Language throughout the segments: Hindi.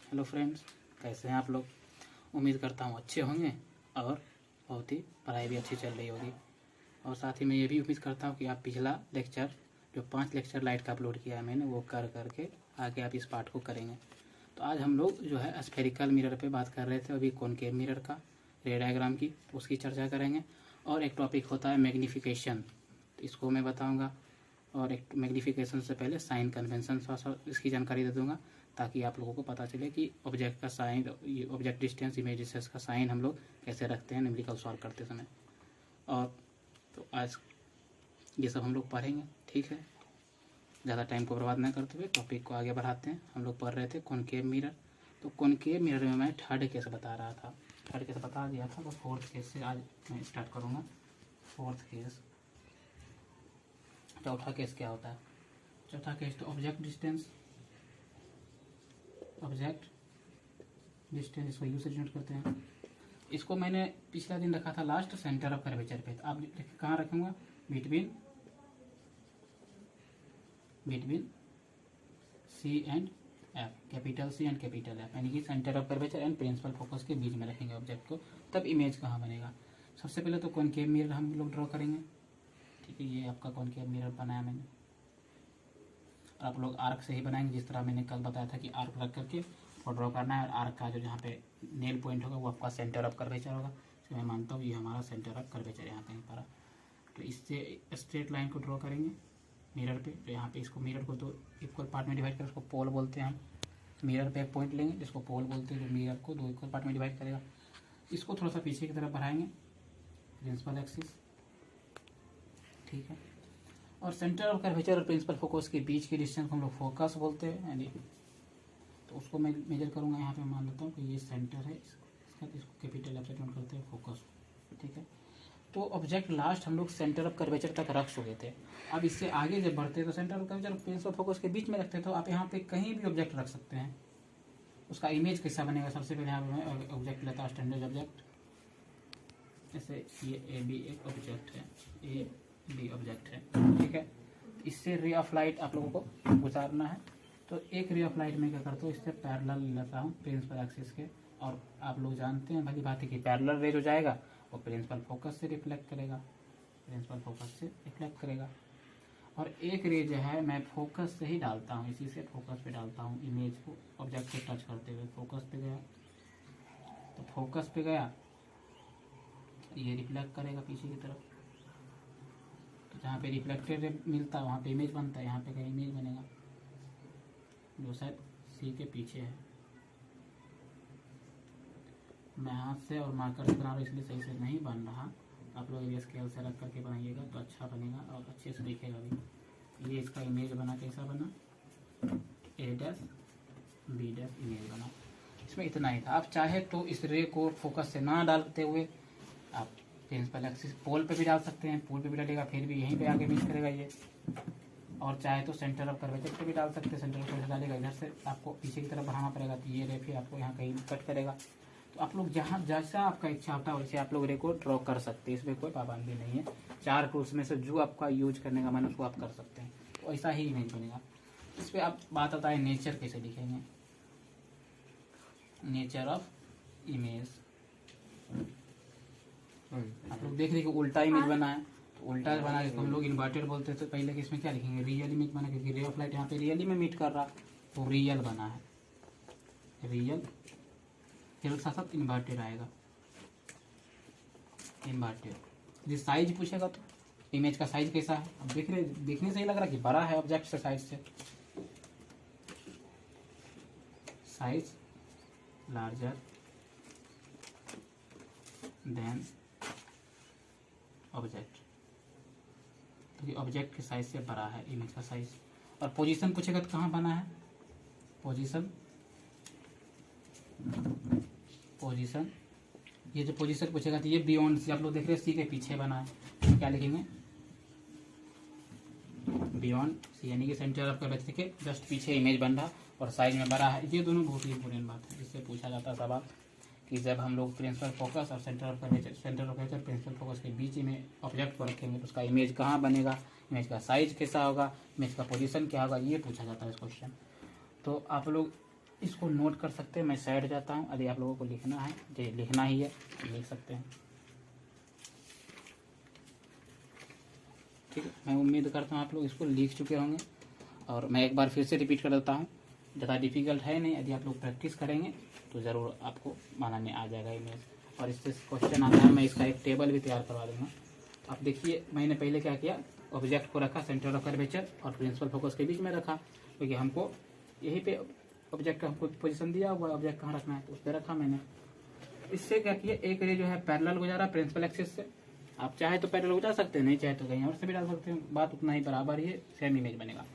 हेलो फ्रेंड्स, कैसे हैं आप लोग। उम्मीद करता हूँ अच्छे होंगे और बहुत ही पढ़ाई भी अच्छी चल रही होगी। और साथ ही मैं ये भी उम्मीद करता हूँ कि आप पिछला लेक्चर जो 5 लेक्चर लाइट का अपलोड किया है मैंने वो कर करके आगे आप इस पार्ट को करेंगे। तो आज हम लोग जो है स्फेरिकल मिरर पे बात कर रहे थे, अभी कॉनकेव मिरर का रे डायग्राम की उसकी चर्चा करेंगे। और एक टॉपिक होता है मैग्नीफिकेशन, तो इसको मैं बताऊँगा। और एक मैग्नीफिकेशन से पहले साइन कन्वेंशन इसकी जानकारी दे दूंगा, ताकि आप लोगों को पता चले कि ऑब्जेक्ट का sign, object distance, image distance का साइन हम लोग कैसे रखते हैं न्यूमेरिकल सॉल्व करते समय। और तो आज ये सब हम लोग पढ़ेंगे, ठीक है। ज़्यादा टाइम को बर्बाद न करते हुए टॉपिक को आगे बढ़ाते हैं। हम लोग पढ़ रहे थे कॉनकेव मिरर। तो कॉनकेव मिरर में मैं थर्ड केस बता रहा था, थर्ड केस बता दिया था, तो फोर्थ केस से आज मैं स्टार्ट करूँगा। फोर्थ केस, चौथा केस क्या होता है। चौथा केस तो ऑब्जेक्ट डिस्टेंस, ऑब्जेक्ट डिस्टेंस इसको यू से डिनोट करते हैं। इसको मैंने पिछला दिन रखा था लास्ट सेंटर ऑफ कर्वेचर पे, तो आप कहाँ रखूँगा, between C and F, capital C and capital F, यानी कि centre of curvature and principal focus के बीच में रखेंगे ऑब्जेक्ट को, तब इमेज कहाँ बनेगा। सबसे पहले तो कॉनकेव मिरर हम लोग ड्रॉ करेंगे, ठीक है। ये आपका कॉनकेव मिरर बनाया मैंने, और आप लोग आर्क से ही बनाएंगे, जिस तरह मैंने कल बताया था कि आर्क रख करके और ड्रॉ करना है। और आर्क का जो जहाँ पे नेल पॉइंट होगा वो आपका सेंटर ऑफ कर्वेचर होगा। तो मैं मानता हूँ ये हमारा सेंटर ऑफ कर्वेचर यहाँ कहीं पर है। तो इससे स्ट्रेट लाइन को ड्रॉ करेंगे मिरर पे। तो यहाँ पे इसको मिरर को दो इक्वल पार्ट में डिवाइड कर, उसको पोल बोलते हैं हम। मिरर पे एक पॉइंट लेंगे जिसको पोल बोलते हैं, जो मिरर को दो इक्वल पार्ट में डिवाइड करेगा। इसको थोड़ा सा पीछे की तरफ बढ़ाएंगे, प्रिंसिपल एक्सिस, ठीक है। और सेंटर ऑफ कर्वेचर और प्रिंसिपल फोकस के बीच की डिस्टेंस को हम लोग फोकस बोलते हैं, यानी तो उसको मैं मेजर करूँगा। यहाँ पे मान लेता हूँ कि ये सेंटर है, इसको कैपिटल एफ से डिनोट करते हैं फोकस, ठीक है। तो ऑब्जेक्ट लास्ट हम लोग सेंटर ऑफ कर्वेचर तक रख चुके थे। अब इससे आगे जब बढ़ते तो सेंटर ऑफ कर्वेचर और प्रिंसिपल फोकस के बीच में रखते, तो आप यहाँ पे कहीं भी ऑब्जेक्ट रख सकते हैं। उसका इमेज कैसा बनेगा, सबसे पहले यहाँ पे मैं ऑब्जेक्ट लेता हूँ, स्टैंडर्ड ऑब्जेक्ट। जैसे ये ए बी एक ऑब्जेक्ट है, ए बी ऑब्जेक्ट है, ठीक है। इससे रे ऑफ लाइट आप लोगों को गुजारना है। तो एक रे ऑफ लाइट में क्या करता हूँ, इससे पैरेलल लेता हूँ प्रिंसिपल एक्सिस के। और आप लोग जानते हैं भली बात है कि पैरेलल रे जो जाएगा वो प्रिंसिपल फोकस से रिफ्लेक्ट करेगा, प्रिंसिपल फोकस से रिफ्लेक्ट करेगा। और एक रे जो है मैं फोकस से ही डालता हूँ, इसी से फोकस पे डालता हूँ इमेज को, ऑब्जेक्ट से टच करते हुए फोकस पे गया। तो फोकस पे गया, ये रिफ्लेक्ट करेगा पीछे की तरफ। तो जहाँ पे रिफ्लेक्टेड मिलता है वहाँ पे इमेज बनता है, यहाँ पे का इमेज बनेगा जो शायद सी के पीछे है। मैं हाथ से और मार्कर से बना रहा हूँ, इसलिए सही से नहीं बन रहा। आप लोग ये स्केल से रख करके बनाइएगा तो अच्छा बनेगा और अच्छे से दिखेगा भी। ये इसका इमेज बना, कैसा बना, ए डैश बी डैश इमेज बना। इसमें इतना ही था। आप चाहे तो इस रे को फोकस से ना डालते हुए आप प्रिंसिपल एक्सिस पोल पे भी डाल सकते हैं, पोल पे भी डालेगा फिर भी यहीं पे आके मिस करेगा ये। और चाहे तो सेंटर ऑफ कर्वेचर पे भी डाल सकते हैं, सेंटर ऑफ कर्वेचर डालेगा, इधर से आपको पीछे की तरफ बढ़ाना पड़ेगा, तो ये रे फिर आपको यहाँ कहीं कट करेगा। तो आप लोग जहाँ जैसा आपका इच्छा होता है वैसे आप लोग रे को ड्रॉ कर सकते हैं, इसमें कोई पाबंदी नहीं है। 4 टूल्स में से जो आपका यूज करने का मन उसको आप कर सकते हैं, तो ऐसा ही इमेज बनेगा। इस पर आप बात आता है नेचर कैसे लिखेंगे, नेचर ऑफ इमेज। आप लोग देख रहे कि उल्टा इमेज बना है, तो उल्टा बना जिसको हम लोग इन्वर्टेड बोलते हैं। तो पहले कि इसमें क्या लिखेंगे, रियल इमेज बना, क्योंकि रे ऑफ लाइट यहाँ पे रियली में मीट कर रहा, तो रियल बना है, रियल। फिर साथ साथ इन्वर्टेड आएगा, इन्वर्टेड। यदि साइज पूछेगा तो इमेज का साइज कैसा है, अब देख रहे, देखने से ही लग रहा है कि बड़ा है ऑब्जेक्ट से, साइज से, साइज लार्जर देन ऑब्जेक्ट, क्योंकि ऑब्जेक्ट के साइज से बड़ा है इमेज का साइज। और पोजीशन पूछेगा तो कहाँ बना है, पोजीशन, पोजीशन, ये जो पोजीशन पूछेगा तो ये बियॉन्ड से, आप लोग देख रहे हैं सी के पीछे बना है, तो क्या लिखेंगे, बियॉन्ड सी, यानी कि सेंटर ऑफ कर्वेचर के जस्ट पीछे इमेज बन रहा और साइज में बड़ा है। ये दोनों बहुत ही इंपॉर्टेंट बात है, जिससे पूछा जाता है सवाल कि जब हम लोग प्रिंसिपल फोकस और centre of curvature principal focus के बीच में ऑब्जेक्ट को रखेंगे तो उसका इमेज कहाँ बनेगा, इमेज का साइज कैसा होगा, इमेज का पोजीशन क्या होगा, ये पूछा जाता है इस क्वेश्चन। तो आप लोग इसको नोट कर सकते हैं। मैं साइड जाता हूँ, यदि आप लोगों को लिखना है, जो लिखना ही है लिख सकते हैं। ठीक है, मैं उम्मीद करता हूँ आप लोग इसको लिख चुके होंगे, और मैं एक बार फिर से रिपीट कर देता हूँ। ज़्यादा डिफिकल्ट है नहीं, यदि आप लोग प्रैक्टिस करेंगे तो ज़रूर आपको बनाने आ जाएगा इमेज। और इससे क्वेश्चन आता है, मैं इसका एक टेबल भी तैयार करवा दूँगा। आप देखिए, मैंने पहले क्या किया, ऑब्जेक्ट को रखा सेंटर ऑफ कर्वेचर और प्रिंसिपल फोकस के बीच में रखा, क्योंकि हमको यहीं पे ऑब्जेक्ट का हमको पोजीशन दिया हुआ, ऑब्जेक्ट कहाँ रखना है तो उस पर रखा मैंने। इससे क्या किया, एक रे जो है पैरेलल गुजारा प्रिंसिपल एक्सिस से। आप चाहे तो पैरेलल गुजार सकते हैं, नहीं चाहे तो कहीं और से भी डाल सकते हैं, बात उतना ही बराबर ही है, सेम इमेज बनेगा।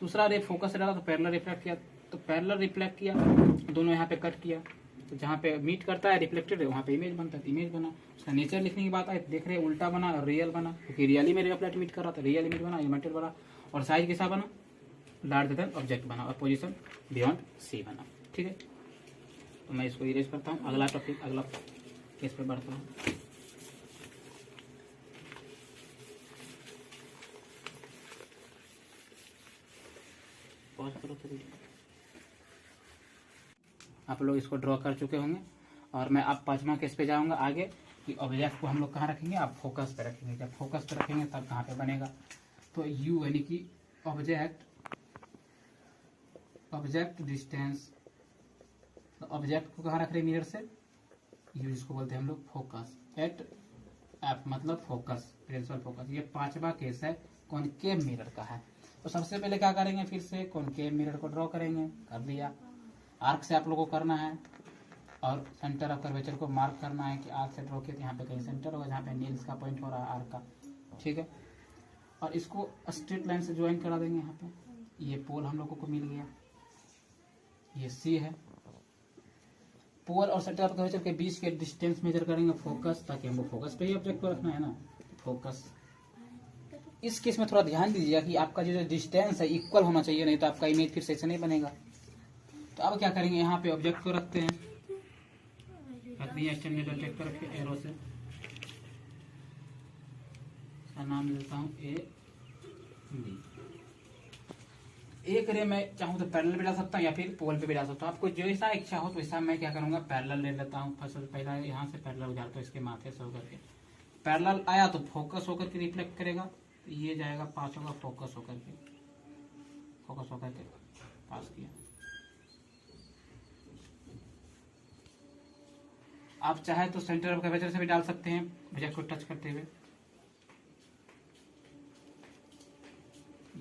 दूसरा रे फोकस से डाला तो पैरेलल रिफ्लेक्ट किया, तो पैरेलल रिफ्लेक्ट किया, दोनों यहाँ पे कट किया, तो जहाँ पे मीट करता है रिफ्लेक्टेड है वहाँ पे इमेज बनता है, तो इमेज बना। उसका नेचर लिखने की बात है, देख रहे हैं उल्टा बना और रियल बना, क्योंकि रियली में रिफ्लेक्ट मीट कर रहा था, रियल इमेज बना, इमेटेड बना। और साइज कैसा बना, लार्जर देन ऑब्जेक्ट बना, और पोजीशन बियॉन्ड सी बना। ठीक है, तो मैं इसको इरेज करता हूँ। अगला टॉपिक, अगला केस पे बढ़ता हूँ। पॉज करो तो वीडियो। आप लोग इसको ड्रॉ कर चुके होंगे, और मैं अब 5वां केस पे जाऊंगा आगे, कि ऑब्जेक्ट को हम लोग कहाँ रखेंगे, आप फोकस पे रखेंगे। जब फोकस पे रखेंगे तब कहाँ पे बनेगा, तो यू यानी कि ऑब्जेक्ट डिस्टेंस, तो ऑब्जेक्ट को कहाँ रख रहे हैं, मिरर से, यू जिसको बोलते हैं हम लोग फोकस, एट एफ मतलब फोकस, प्रिंसिपल फोकस। ये 5वां केस है, कॉनकेव मिरर का है। तो सबसे पहले क्या करेंगे, फिर से कॉनकेव मिरर को ड्रॉ करेंगे, कर दिया। आर्क से आप लोगों को करना है, और सेंटर ऑफ कर्वेचर को मार्क करना है कि आर्क से ड्रॉ किया, तो यहाँ पे कहीं सेंटर होगा जहाँ पे नील्स का पॉइंट हो रहा है आर्क का। ठीक है, और इसको स्ट्रेट लाइन से ज्वाइन करा देंगे। यहाँ पे ये पोल हम लोगों को मिल गया, ये सी है। पोल और सेंटर ऑफ कर्वेचर के बीच के डिस्टेंस मेजर करेंगे फोकस, ताकि हमको फोकस पे ही ऑब्जेक्ट को रखना है ना, फोकस। इस केस में थोड़ा ध्यान दीजिएगा कि आपका जो डिस्टेंस है इक्वल होना चाहिए, नहीं तो आपका इमेज फिर से नहीं बनेगा। तो अब क्या करेंगे, यहाँ पे ऑब्जेक्ट को रखते हैं, रख दिया एक्सटेंडेड ऑब्जेक्ट को रखे एरो से, इसका नाम देता हूँ ए बी। एक रे मैं चाहूँ तो पैरेलल भी डाल सकता हूँ या फिर पोल पे भी डाल सकता हूँ, आपको जैसा इच्छा हो तो वैसा। मैं क्या करूंगा, पैरेलल ले लेता हूँ। पहला यहाँ से पैरेलल गुजारता हूँ इसके माथे से होकर के, पैरेलल आया तो फोकस होकर के रिफ्लेक्ट करेगा, तो ये जाएगा पास होगा, फोकस होकर के पास किया। आप चाहे तो सेंटर ऑफ कर्वेचर से भी डाल सकते हैं, ऑब्जेक्ट को टच करते हुए।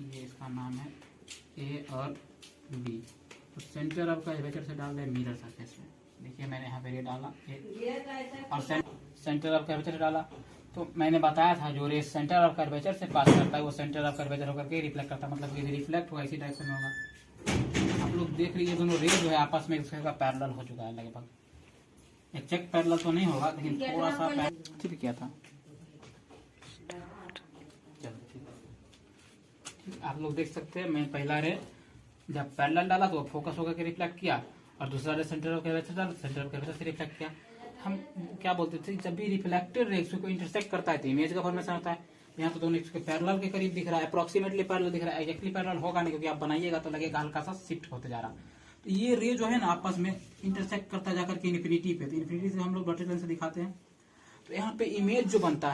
ये इसका नाम है ए और बी। तो सेंटर ऑफ कर्वेचर से डाल रहे मिरर सरफेस में। देखिए मैंने यहाँ पे ये डाला और सेंटर ऑफ कर्वेचर से डाला। तो मैंने बताया था जो रे सेंटर ऑफ कर्वेचर से पास करता है वो सेंटर ऑफ कर्वेचर होकर के रिफ्लेक्ट करता है, मतलब ये रिफ्लेक्ट होगा इसी डायरेक्शन में होगा। आप लोग देख लीजिए दोनों रे जो है आपस में एक पैरेलल हो चुका है लगभग। एग्जैक्ट पैरेलल तो नहीं होगा लेकिन थोड़ा सा ठीक किया था। आप लोग देख सकते हैं, मैं पहला रे जब पैरेलल डाला तो फोकस होकर के रिफ्लेक्ट किया, और दूसरा रे सेंटर ऑफ कर्वेचर डाला सेंटर ऑफ कर्वेचर से रिफ्लेक्ट किया। हम क्या बोलते थे, जब भी रिफ्लेक्टेड रेस को इंटरसेक्ट करता है तो इमेज का फॉर्मेशन होता है। यहाँ तो दोनों इसके पैरेलल के करीब दिख रहा है, अप्रोक्सीमेटली पैरेलल दिख रहा है, एग्जैक्टली पैरेलल होगा नहीं, क्योंकि आप बनाइएगा तो लगेगा हल्का सा शिफ्ट होते जा रहा। तो ये रे जो है ना आपस में इंटरसेक्ट करता जाकर के इन्फिनिटी पे, तो इन्फिनिटी से हम लोग वर्टिकल लाइन से दिखाते हैं। तो यहाँ पे इमेज जो बनता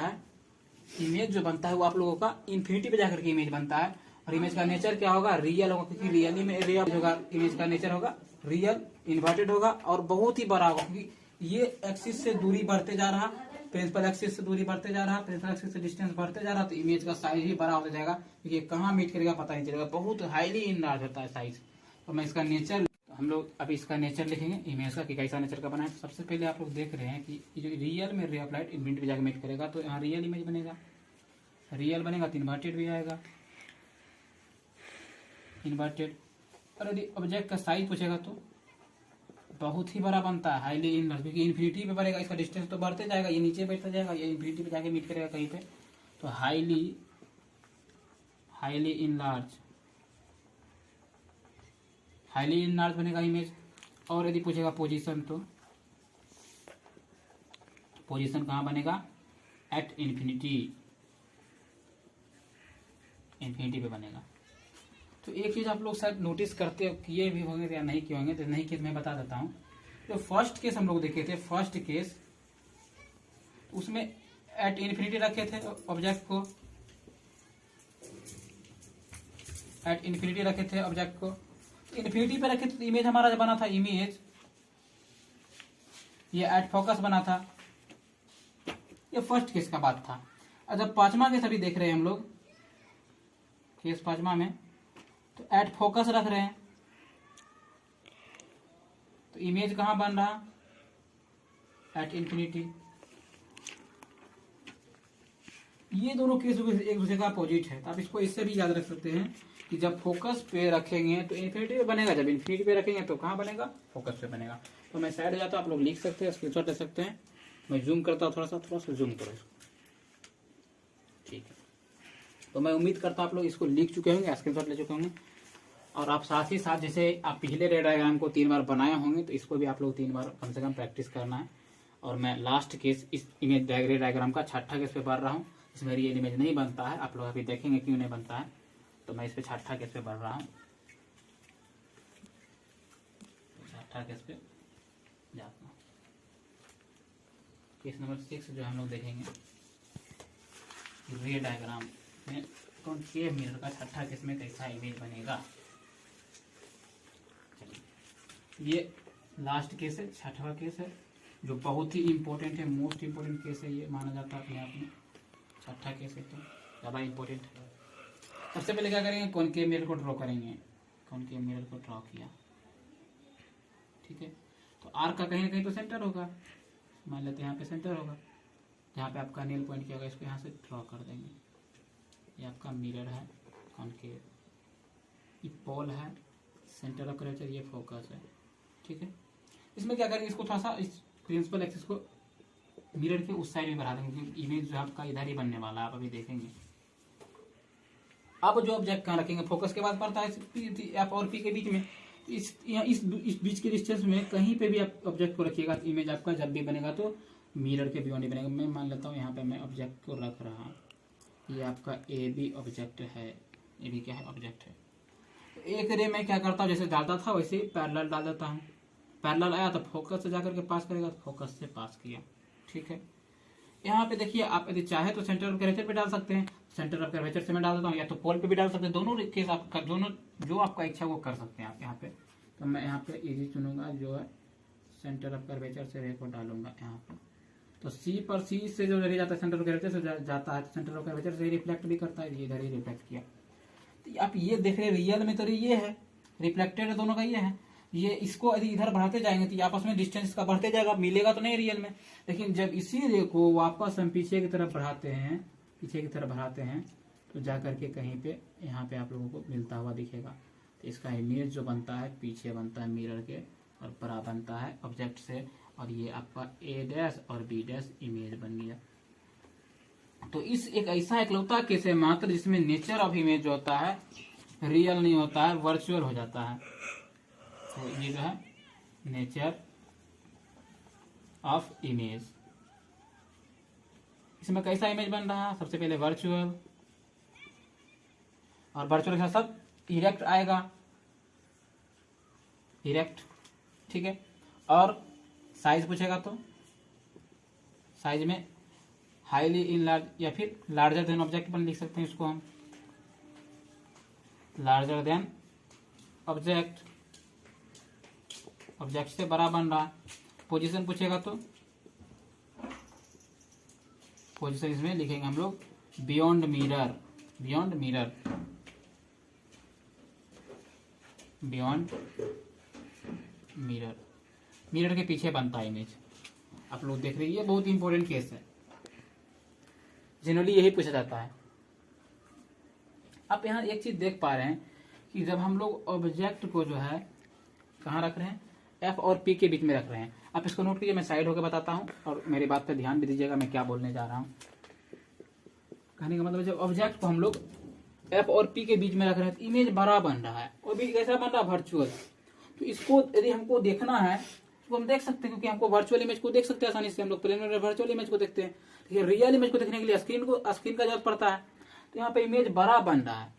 है वो आप लोगों का इन्फिनिटी पे जाकर के इमेज बनता है। और इमेज का नेचर क्या होगा, रियल होगा, क्योंकि रियली में रे होगा, इमेज का नेचर होगा रियल, इन्वर्टेड होगा और बहुत ही बड़ा होगा, क्योंकि ये एक्सिस से दूरी बढ़ते जा रहा, प्रिंसिपल एक्सिस से दूरी बढ़ते जा रहा, प्रिंसिपल एक्सिस से डिस्टेंस बढ़ते जा रहा, तो इमेज का साइज ही बड़ा होता जाएगा, क्योंकि कहाँ मीट करेगा पता नहीं चलेगा, बहुत हाईली इनलार्ज होता है साइज। तो मैं इसका नेचर, हम लोग अभी इसका नेचर लिखेंगे इमेज का कि कैसा नेचर का बना है। तो सबसे पहले आप लोग देख रहे हैं कि जो रियल में रे ऑफ लाइट इन्फिनिटी पे जाकर मीट करेगा, तो यहाँ रियल इमेज बनेगा, रियल बनेगा तो इन्वर्टेड भी आएगा, इन्वर्टेड। और यदि ऑब्जेक्ट का साइज पूछेगा तो बहुत ही बड़ा बनता है, हाईली इनलार्ज, क्योंकि इन्फिनिटी पे बढ़ेगा, इसका डिस्टेंस तो बढ़ते जाएगा, ये नीचे बैठता जाएगा, ये इन्फिनिटी पे जाके मीट करेगा कहीं पे, तो हाईली इनलार्ज बनेगा इमेज। और यदि पूछेगा पोजीशन, तो पोजीशन कहाँ बनेगा, एट इन्फिनिटी पे बनेगा। तो एक चीज आप लोग शायद नोटिस करते हो, किए भी होंगे या नहीं किए होंगे, तो नहीं किए मैं बता देता हूँ। तो फर्स्ट केस हम लोग देखे थे, फर्स्ट केस उसमें एट इन्फिनिटी रखे थे ऑब्जेक्ट को, एट इन्फिनिटी रखे थे ऑब्जेक्ट को, इन्फिनिटी पे रखे थे तो इमेज हमारा जो बना था, इमेज ये एट फोकस बना था। ये फर्स्ट केस का बात था। और जब पांचवा केस अभी देख रहे हैं हम लोग, केस पांचवा में तो एट फोकस रख रहे हैं, तो इमेज कहां बन रहा, एट इन्फिनिटी। ये दोनों केस एक दूसरे का अपोजिट है, तो आप इसको इससे भी याद रख सकते हैं कि जब फोकस पे रखेंगे तो इन्फिनिटी पे बनेगा, जब इन्फिनिटी पे रखेंगे तो कहां बनेगा, फोकस पे बनेगा। तो मैं साइड जाता हूं, आप लोग लिख सकते हैं, स्क्रीनशॉट ले सकते हैं। मैं जूम करता हूं, थोड़ा सा जूम करो इसको, ठीक है। तो मैं उम्मीद करता हूं आप लोग इसको लिख चुके होंगे, स्क्रीनशॉट ले चुके होंगे, और आप साथ ही साथ जैसे आप पिछले रे डायग्राम को 3 बार बनाए होंगे, तो इसको भी आप लोग 3 बार कम से कम प्रैक्टिस करना है। और मैं लास्ट केस इस इमेज रे डायग्राम का छठा केस पे पढ़ रहा हूँ। इसमें रियल इमेज नहीं बनता है, आप लोग अभी देखेंगे क्यों नहीं बनता है। तो मैं इस पे छठा केस पे बढ़ रहा हूँ, छठा केस पे जाता हूँ। केस नंबर 6 जो हम लोग देखेंगे, रे डायग्राम में कॉन्केव मिरर का छठा केस में कैसा इमेज बनेगा। चलिए, ये लास्ट केस है, छठवां केस है, जो बहुत ही इंपॉर्टेंट है, मोस्ट इंपॉर्टेंट केस है, ये माना जाता है अपने आप में। छठा केस है तो ज़्यादा इंपॉर्टेंट है। सबसे पहले क्या करेंगे, कॉन्केव मिरर को ड्रॉ करेंगे। कॉन्केव मिरर को ड्रॉ किया, ठीक है। तो आर्क का कहीं ना कहीं तो सेंटर होगा, मान लेते हैं यहाँ पे सेंटर होगा, जहाँ पे आपका नील पॉइंट किया होगा, इसको यहाँ से ड्रॉ कर देंगे। ये आपका मिरर है कॉन्केव, ये पोल है, सेंटर ऑफ कर्वेचर, ये फोकस है, ठीक है। इसमें क्या करेंगे, इसको थोड़ा सा इस प्रिंसिपल एक्सिस को मिरर के उस साइड में बढ़ा देंगे, क्योंकि इमेज जो आपका इधर ही बनने वाला है, आप अभी देखेंगे। अब जो ऑब्जेक्ट कहाँ रखेंगे, फोकस के बाद पड़ता है एफ और पी के बीच में, इस बीच के डिस्टेंस में कहीं पे भी आप ऑब्जेक्ट को रखिएगा, तो इमेज आपका जब भी बनेगा तो मिरर के बियॉन्ड ही बनेगा। मैं मान लेता हूँ यहाँ पे मैं ऑब्जेक्ट को रख रहा हूँ, ये आपका ए बी ऑब्जेक्ट है, ए बी क्या है, ऑब्जेक्ट है। एक रे में क्या करता हूँ, जैसे डालता था वैसे ही पैरेलल डाल देता हूँ। पैरेलल आया तो फोकस से जाकर के पास करेगा, तो फोकस से पास किया, ठीक है। यहाँ पे देखिए, आप यदि चाहे तो सेंटर ऑफ कर्वेचर पे डाल सकते हैं, सेंटर ऑफ कर्वेचर से मैं डाल देता हूँ, या तो पोल पे भी डाल सकते हैं। दोनों केस आपका, दोनों जो आपका इच्छा वो कर सकते हैं आप यहाँ पे। तो मैं यहाँ पे इजी चुनूंगा, जो है सेंटर ऑफ कर्वेचर से रे को डालूंगा यहाँ पे। तो सी पर, सी से जो रे जाता है सेंटर ऑफ कर्वेचर से जाता है, तो सेंटर ऑफ कर्वेचर से रिफ्लेक्ट भी करता है, ये इधर ही रिफ्लेक्ट किया। तो आप ये देख रहे हैं, रियल में तो ये है, रिफ्लेक्टेड है दोनों का ये है। ये इसको यदि इधर बढ़ाते जाएंगे तो आपस में डिस्टेंस इसका बढ़ते जाएगा, मिलेगा तो नहीं रियल में। लेकिन जब इसी रे को वापस हम पीछे की तरफ बढ़ाते हैं, पीछे की तरफ बढ़ाते हैं, तो जा करके कहीं पे यहाँ पे आप लोगों को मिलता हुआ दिखेगा। तो इसका इमेज जो बनता है पीछे बनता है मिरर के, और बड़ा बनता है ऑब्जेक्ट से, और ये आपका ए डैश और बी डैश इमेज बन गया। तो इस एक ऐसा एकलौता केस है मात्र जिसमें नेचर ऑफ इमेज जो होता है रियल नहीं होता है, वर्चुअल हो जाता है। तो ये जो है नेचर ऑफ इमेज, इसमें कैसा इमेज बन रहा है, सबसे पहले वर्चुअल, और वर्चुअल के साथ सब इरेक्ट आएगा, इरेक्ट, ठीक है। और साइज पूछेगा तो साइज में हाईली इन लार्ज, या फिर लार्जर देन ऑब्जेक्ट पर लिख सकते हैं इसको हम, लार्जर देन ऑब्जेक्ट, ऑब्जेक्ट से बड़ा बन रहा है। पोजीशन पूछेगा तो पोजीशन इसमें लिखेंगे हम लोग beyond mirror, beyond mirror, beyond mirror, mirror के पीछे बनता है इमेज। आप लोग देख रहे हैं, ये बहुत इंपॉर्टेंट केस है, जनरली यही पूछा जाता है। आप यहाँ एक चीज देख पा रहे हैं कि जब हम लोग ऑब्जेक्ट को जो है कहाँ रख रहे हैं, एफ और पी के बीच में रख रहे हैं। आप इसको नोट कीजिए, मैं साइड होकर बताता हूँ, और मेरी बात पे ध्यान भी दीजिएगा मैं क्या बोलने जा रहा हूँ। कहने का मतलब जब ऑब्जेक्ट को हम लोग एफ और पी के बीच में रख रहे हैं तो इमेज बड़ा बन रहा है, और भी कैसा बन रहा है, वर्चुअल। तो इसको यदि हमको देखना है तो हम देख सकते हैं, क्योंकि हमको वर्चुअल इमेज को देख सकते हैं आसानी से। हम लोग प्लेन में वर्चुअल इमेज को देखते हैं, ठीक है। रियल इमेज को देखने के लिए स्क्रीन का जरूरत पड़ता है। तो यहाँ पे इमेज बड़ा बन रहा है,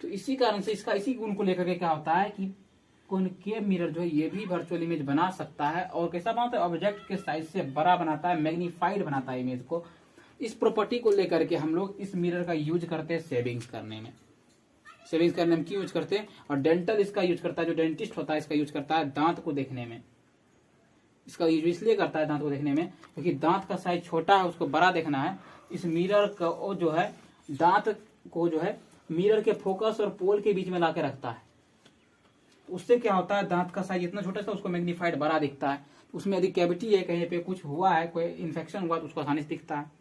तो इसी कारण से इसका इसी गुण को लेकर के क्या होता है कि कॉनकेव मिरर जो है ये भी वर्चुअल इमेज बना सकता है। और कैसा बनाता है, ऑब्जेक्ट के साइज से बड़ा बनाता है, मैग्नीफाइड बनाता है इमेज को। इस प्रॉपर्टी को लेकर के हम लोग इस मिरर का यूज करते हैं सेविंग्स करने में। सेविंग्स करने में क्यों यूज करते हैं, और डेंटल इसका यूज करता है, जो डेंटिस्ट होता है इसका यूज करता है दांत को देखने में। इसका यूज इसलिए करता है दांत को देखने में क्योंकि दांत का साइज छोटा है, उसको बड़ा देखना है। इस मिरर को जो है दांत को जो है मिरर के फोकस और पोल के बीच में लाके रखता है। उससे क्या होता है, दांत का साइज इतना छोटा सा उसको मैग्नीफाइड बड़ा दिखता है। उसमें यदि कैविटी है, कहीं पे कुछ हुआ है, कोई इन्फेक्शन हुआ तो उसको आसानी से दिखता है।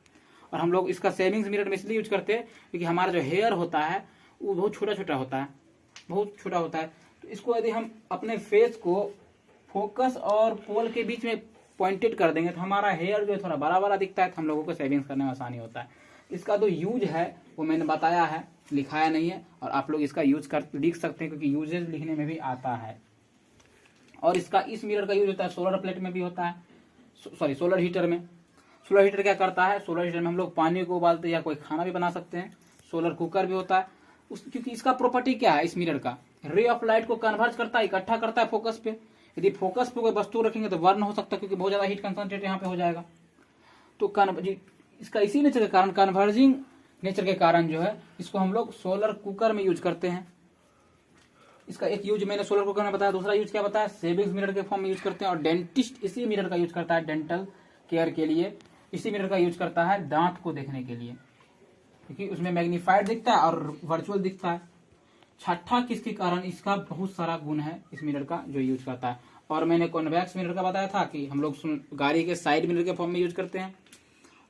और हम लोग इसका सेविंग्स मिरर में इसलिए यूज करते हैं क्योंकि हमारा जो हेयर होता है वो बहुत छोटा छोटा होता है, बहुत छोटा होता है। तो इसको यदि हम अपने फेस को फोकस और पोल के बीच में पॉइंटेड कर देंगे तो हमारा हेयर जो है थोड़ा बड़ा बड़ा दिखता है, तो हम लोगों को सेविंग्स करने में आसानी होता है। इसका जो यूज है वो मैंने बताया है, लिखाया नहीं है, और आप लोग इसका यूज कर लिख सकते हैं क्योंकि यूजेज लिखने में भी आता है। और इसका इस मिरर का यूज होता है सोलर प्लेट में भी होता है, सॉरी सोलर हीटर में। सोलर हीटर क्या करता है, सोलर हीटर में हम लोग पानी को उबालते हैं या कोई खाना भी बना सकते हैं। सोलर कुकर भी होता है क्योंकि इसका प्रॉपर्टी क्या है, इस मिरर का रे ऑफ लाइट को कन्वर्ज करता है, इकट्ठा करता है फोकस पे। यदि फोकस पे कोई वस्तु रखेंगे तो बर्न हो सकता है क्योंकि बहुत ज्यादा हीट कंसंट्रेट यहाँ पे हो जाएगा। तो इसका इसी नेचर के कारण, कन्वर्जिंग नेचर के कारण जो है इसको हम लोग सोलर कुकर में यूज करते हैं। इसका एक यूज मैंने सोलर कुकर में बताया, दूसरा यूज क्या बताया, सेविंग्स मिरर के फॉर्म में यूज करते हैं। और डेंटिस्ट इसी मिरर का यूज करता है डेंटल केयर के लिए, इसी मिरर का यूज करता है दांत को देखने के लिए क्योंकि उसमें मैग्नीफाइड दिखता है और वर्चुअल दिखता है। छठा किसके कारण, इसका बहुत सारा गुण है इस मिरर का जो यूज करता है। और मैंने कॉन्वेक्स मिरर का बताया था कि हम लोग गाड़ी के साइड मिरर के फॉर्म में यूज करते हैं।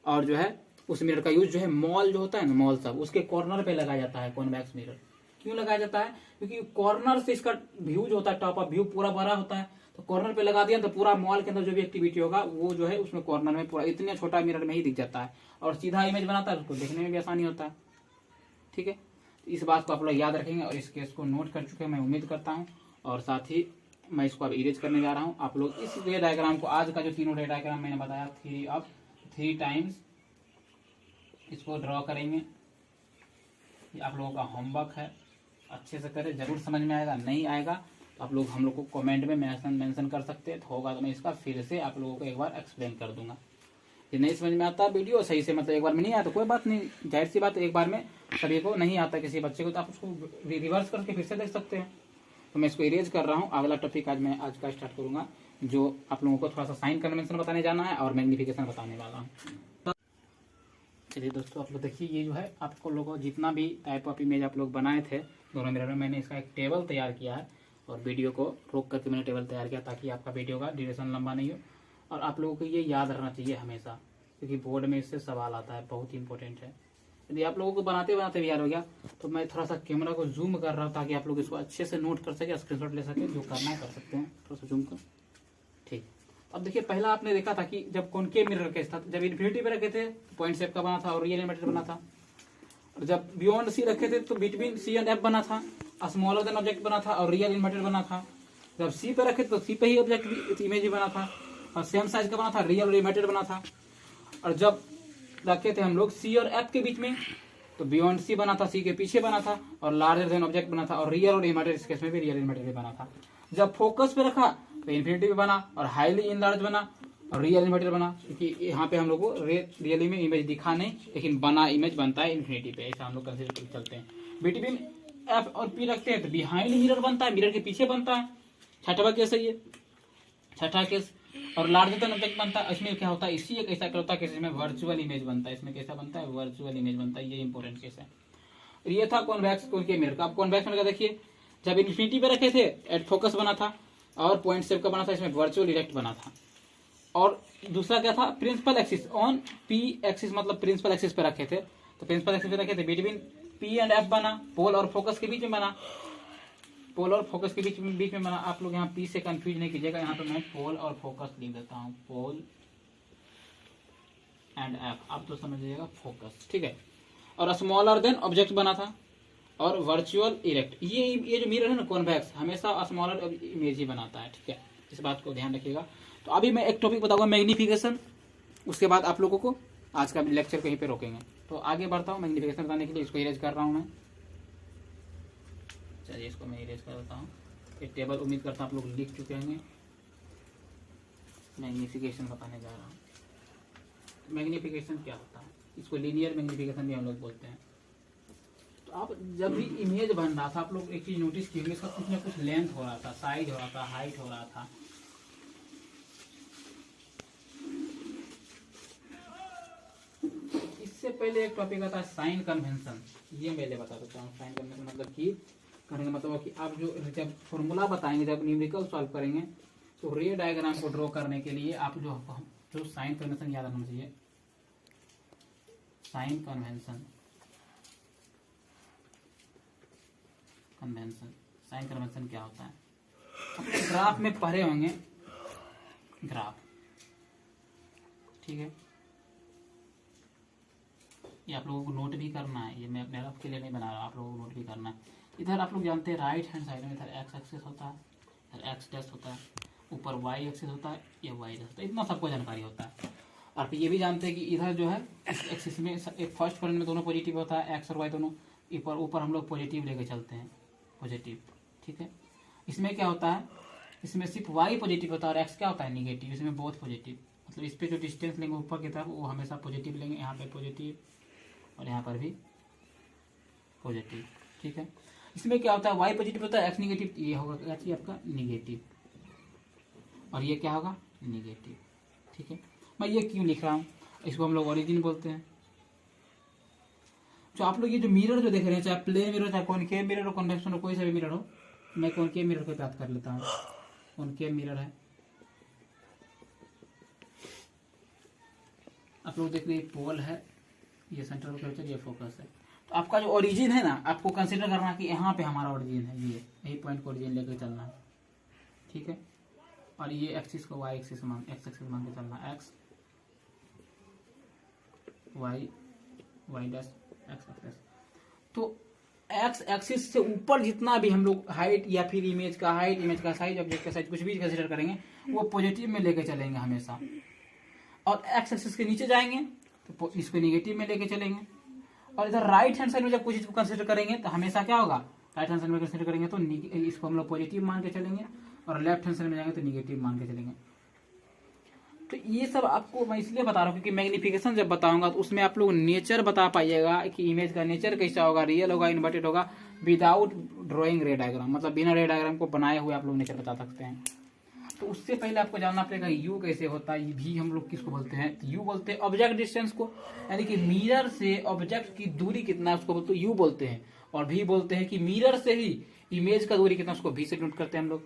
और जो है उस मिरर का यूज जो है मॉल जो होता है ना, मॉल सब उसके कॉर्नर पे लगाया जाता है कॉन्वेक्स मिरर। क्यों लगाया जाता है, क्योंकि कॉर्नर से इसका व्यू जो होता है, टॉप ऑफ व्यू पूरा बड़ा होता है, तो कॉर्नर पे लगा दिया तो पूरा मॉल के अंदर जो भी एक्टिविटी होगा वो जो है उसमें कॉर्नर में पूरा इतने छोटा मिरर में ही दिख जाता है और सीधा इमेज बनाता है, उसको देखने में भी आसानी होता है। ठीक है, इस बात को आप लोग याद रखेंगे और इस केस को नोट कर चुके हैं मैं उम्मीद करता हूँ। और साथ ही मैं इसको अब इरेज करने जा रहा हूँ। आप लोग इस रे डायग्राम को, आज का जो तीनों रे डायग्राम मैंने बताया 3 टाइम्स इसको ड्रॉ करेंगे। ये आप लोगों का होमवर्क है, अच्छे से करें, जरूर समझ में आएगा। नहीं आएगा तो आप लोग हम लोग को कमेंट में मेंशन कर सकते हैं, तो होगा तो मैं इसका फिर से आप लोगों को एक बार एक्सप्लेन कर दूंगा। ये नहीं समझ में आता वीडियो सही से, मतलब एक बार में नहीं आया तो कोई बात नहीं, जाहिर सी बात एक बार में सभी को नहीं आता किसी बच्चे को, तो आप उसको रिवर्स करके फिर से देख सकते हैं। तो मैं इसको इरेज कर रहा हूँ। अगला टॉपिक आज का स्टार्ट करूंगा, जो आप लोगों को थोड़ा सा साइन कन्वेंशन बताने जाना है और मैग्निफिकेशन बताने वाला हूँ। चलिए दोस्तों, आप लोग देखिए, ये जो है आपको लोगों जितना भी टाइप ऑफ इमेज आप लोग बनाए थे दोनों मिरर में, मैंने इसका एक टेबल तैयार किया है और वीडियो को रोक करके मैंने टेबल तैयार किया ताकि आपका वीडियो का ड्यूरेशन लंबा नहीं हो। और आप लोगों को ये याद रखना चाहिए हमेशा, क्योंकि बोर्ड में इससे सवाल आता है, बहुत ही इंपॉर्टेंट है। यदि आप लोगों को बनाते बनाते भी याद हो गया तो मैं थोड़ा सा कैमरा को जूम कर रहा हूँ ताकि आप लोग इसको अच्छे से नोट कर सके, स्क्रीनशॉट ले सके, जो करना है कर सकते हैं। थोड़ा सा जूम कर, ठीक। अब देखिए, पहला आपने देखा था कि जब कॉनकेव मिरर केस था, जब इन्फिनिटी पे रखे थे पॉइंट शेप का बना था और रियल लिमिटेड बना था। और जब बियॉन्ड सी रखे थे तो बिटवीन सी एंड एफ बना था, स्मॉलर देन ऑब्जेक्ट बना था और रियल लिमिटेड बना था। जब सी पे रखे तो सी पे ही ऑब्जेक्ट इमेज भी बना था और सेम साइज का बना था, रियल लिमिटेड बना था। और जब रखे थे हम लोग सी और एफ के बीच में तो बियॉन्ड सी बना था, सी के पीछे बना था और लार्जर देन ऑब्जेक्ट बना था और रियल और इमेटेड, इस केस में भी रियल इमेटेड भी बना था। जब फोकस पे रखा तो इन्फिनिटी भी बना और हाईली इनलार्ज बना और रियल इमेटेड बना, क्योंकि यहाँ पे हम लोग को रियली में इमेज दिखा नहीं, लेकिन बना इमेज बनता है इन्फिनिटी पे, ऐसा हम लोग कंसिडर करके चलते हैं। बिटवीन एफ और पी रखते हैं तो बिहाइंड मिरर बनता है, मिरर के पीछे बनता है। छठवा केस है ये, छठा केस। और लार्जर देन ऑब्जेक्ट बनता है, इसमें क्या होता है, इसी एक ऐसा होता है कि इसमें वर्चुअल इमेज बनता है। इसमें कैसा बनता है, वर्चुअल इमेज बनता है, ये इंपॉर्टेंट केस है। ये था कॉन्वेक्स के मिरर का। अब कॉन्वेक्स मिरर का देखिए, जब इन्फिनिटी पे रखे थे एट फोकस बना था और पॉइंट शेप का बना था, इसमें वर्चुअल इरेक्ट बना था। और दूसरा क्या था, principal axis on P axis, मतलब प्रिंसिपल एक्सिस पे रखे थे, तो प्रिंसिपल एक्सिस पे रखे थे, बिटवीन पी एंड एफ बना, पोल और फोकस के बीच में बना, पोल और फोकस के बीच में बना। आप लोग यहाँ पी से कंफ्यूज नहीं कीजिएगा, यहाँ पे मैं पोल और फोकस लिख देता हूँ, पोल एंड एफ, आप तो समझिएगा फोकस, ठीक है। और स्मॉलर देन ऑब्जेक्ट बना था और वर्चुअल इरेक्ट। ये जो मिरर है ना कॉन्वेक्स, हमेशा स्मॉलर इमेज ही बनाता है, ठीक है, इस बात को ध्यान रखिएगा। तो अभी मैं एक टॉपिक बताऊंगा मैग्निफिकेशन, उसके बाद आप लोगों को आज का लेक्चर कहीं पे रोकेंगे। तो आगे बढ़ता हूँ मैग्निफिकेशन बताने के लिए, इसको इरेज कर रहा हूँ मैं। चलिए इसको मैं इरेज कर देता हूँ। ये टेबल उम्मीद करता हूँ आप लोग लिख चुके होंगे। मैग्नीफिकेशन बताने जा रहा हूँ। मैग्नीफिकेशन क्या होता है, इसको लीनियर मैग्नीफिकेशन भी हम लोग बोलते हैं। तो आप जब भी इमेज बन रहा था, आप लोग एक चीज नोटिस किए, इसका कुछ ना कुछ लेंथ हो रहा था, साइज हो रहा था, हाइट हो रहा था। इससे पहले एक टॉपिक आता है साइन कन्वेंशन। ये पहले बता देता हूँ। साइन कन्वेंशन मतलब कि करने का मतलब कि आप जो जब फॉर्मूला बताएंगे, जब न्यूमेरिकल सॉल्व करेंगे, तो रे डायग्राम को ड्रॉ करने के लिए आप जो साइन कन्वेंशन याद रखना चाहिए। साइन कन्वेंशन, साइन कन्वेंशन क्या होता है? आप ग्राफ में पढ़े होंगे, ग्राफ, ठीक है। ये आप लोगों को नोट भी करना है। ये मैं आपके लिए नहीं बना रहा, आप लोगों को नोट भी करना है। इधर आप लोग जानते हैं राइट हैंड साइड में इधर एक्स एक्सिस होता है, इधर एक्स डैश होता है, ऊपर वाई एक्सिस होता है, ये वाई डैश होता है। इतना सबको जानकारी होता है। और फिर ये भी जानते हैं कि इधर जो है एक्सिस में एक फर्स्ट पॉइंट में दोनों पॉजिटिव होता है, एक्स और वाई दोनों। ऊपर हम लोग पॉजिटिव लेके चलते हैं, पॉजिटिव, ठीक है। इसमें क्या होता है, इसमें सिर्फ वाई पॉजिटिव होता है और एक्स क्या होता है, निगेटिव। इसमें बहुत पॉजिटिव, मतलब इस पे जो डिस्टेंस लेंगे ऊपर की तरफ वो हमेशा पॉजिटिव लेंगे। यहाँ पे पॉजिटिव और यहाँ पर भी पॉजिटिव, ठीक है। इसमें क्या होता है, वाई पॉजिटिव होता है, एक्स निगेटिव, ये होगा क्या चाहिए आपका निगेटिव, और ये क्या होगा निगेटिव, ठीक है। मैं ये क्यों लिख रहा हूँ, इसको हम लोग ओरिजिन बोलते हैं। जो आप लोग ये जो मिरर जो देख रहे हैं, चाहे प्लेन मिरर, चाहे कॉनकेव मिरर हो, कन्वेक्शन हो, कोई सा भी मिरर हो, मैं कॉनकेव मिरर को बात कर लेता हूँ। कॉनकेव मिरर है, आप लोग देख रहे हैं पोल है, ये सेंटर ऑफ कर्वेचर, ये फोकस है। तो आपका जो ओरिजिन है ना, आपको कंसीडर करना कि यहाँ पे हमारा ओरिजिन है, ये यही पॉइंट को ओरिजिन लेकर चलना है, ठीक है। और ये एक्सिस को वाई एक्सिस मान, एक्स एक्सिस मान के चलना, x y, y dash x axis. तो एक्स एक्सिस से ऊपर जितना भी हम लोग हाइट या फिर इमेज का हाइट, इमेज का साइज, ऑब्जेक्ट का साइज, कुछ भी कंसीडर करेंगे, वो पॉजिटिव में लेके चलेंगे हमेशा। और एक्स एक्सिस के नीचे जाएंगे तो इसको निगेटिव में लेके चलेंगे। और इधर राइट हैंड साइड में जब कुछ चीज को कंसीडर करेंगे तो हमेशा क्या होगा, राइट हैंड साइड में कंसीडर करेंगे तो इसको हम लोग पॉजिटिव मान के चलेंगे, और लेफ्ट हैंड साइड में जाएंगे तो निगेटिव मान के चलेंगे। तो ये सब आपको मैं इसलिए बता रहा हूँ क्योंकि मैग्निफिकेशन जब बताऊंगा तो उसमें आप लोग नेचर बता पाइएगा कि इमेज का नेचर कैसा होगा, रियल होगा, इन्वर्टेड होगा, विदाउट ड्रॉइंग रे डायग्राम, मतलब बिना रे डायग्राम को बनाए हुए आप लोग नेचर बता सकते हैं। तो उससे पहले आपको जानना पड़ेगा यू कैसे होता है। भी हम लोग किसको बोलते हैं, तो यू बोलते हैं ऑब्जेक्ट डिस्टेंस को, यानी कि मिरर से ऑब्जेक्ट की दूरी कितना है उसको बोलते यू बोलते हैं। और भी बोलते हैं कि मिरर से ही इमेज का दूरी कितना, उसको भी से नोट करते हैं हम लोग।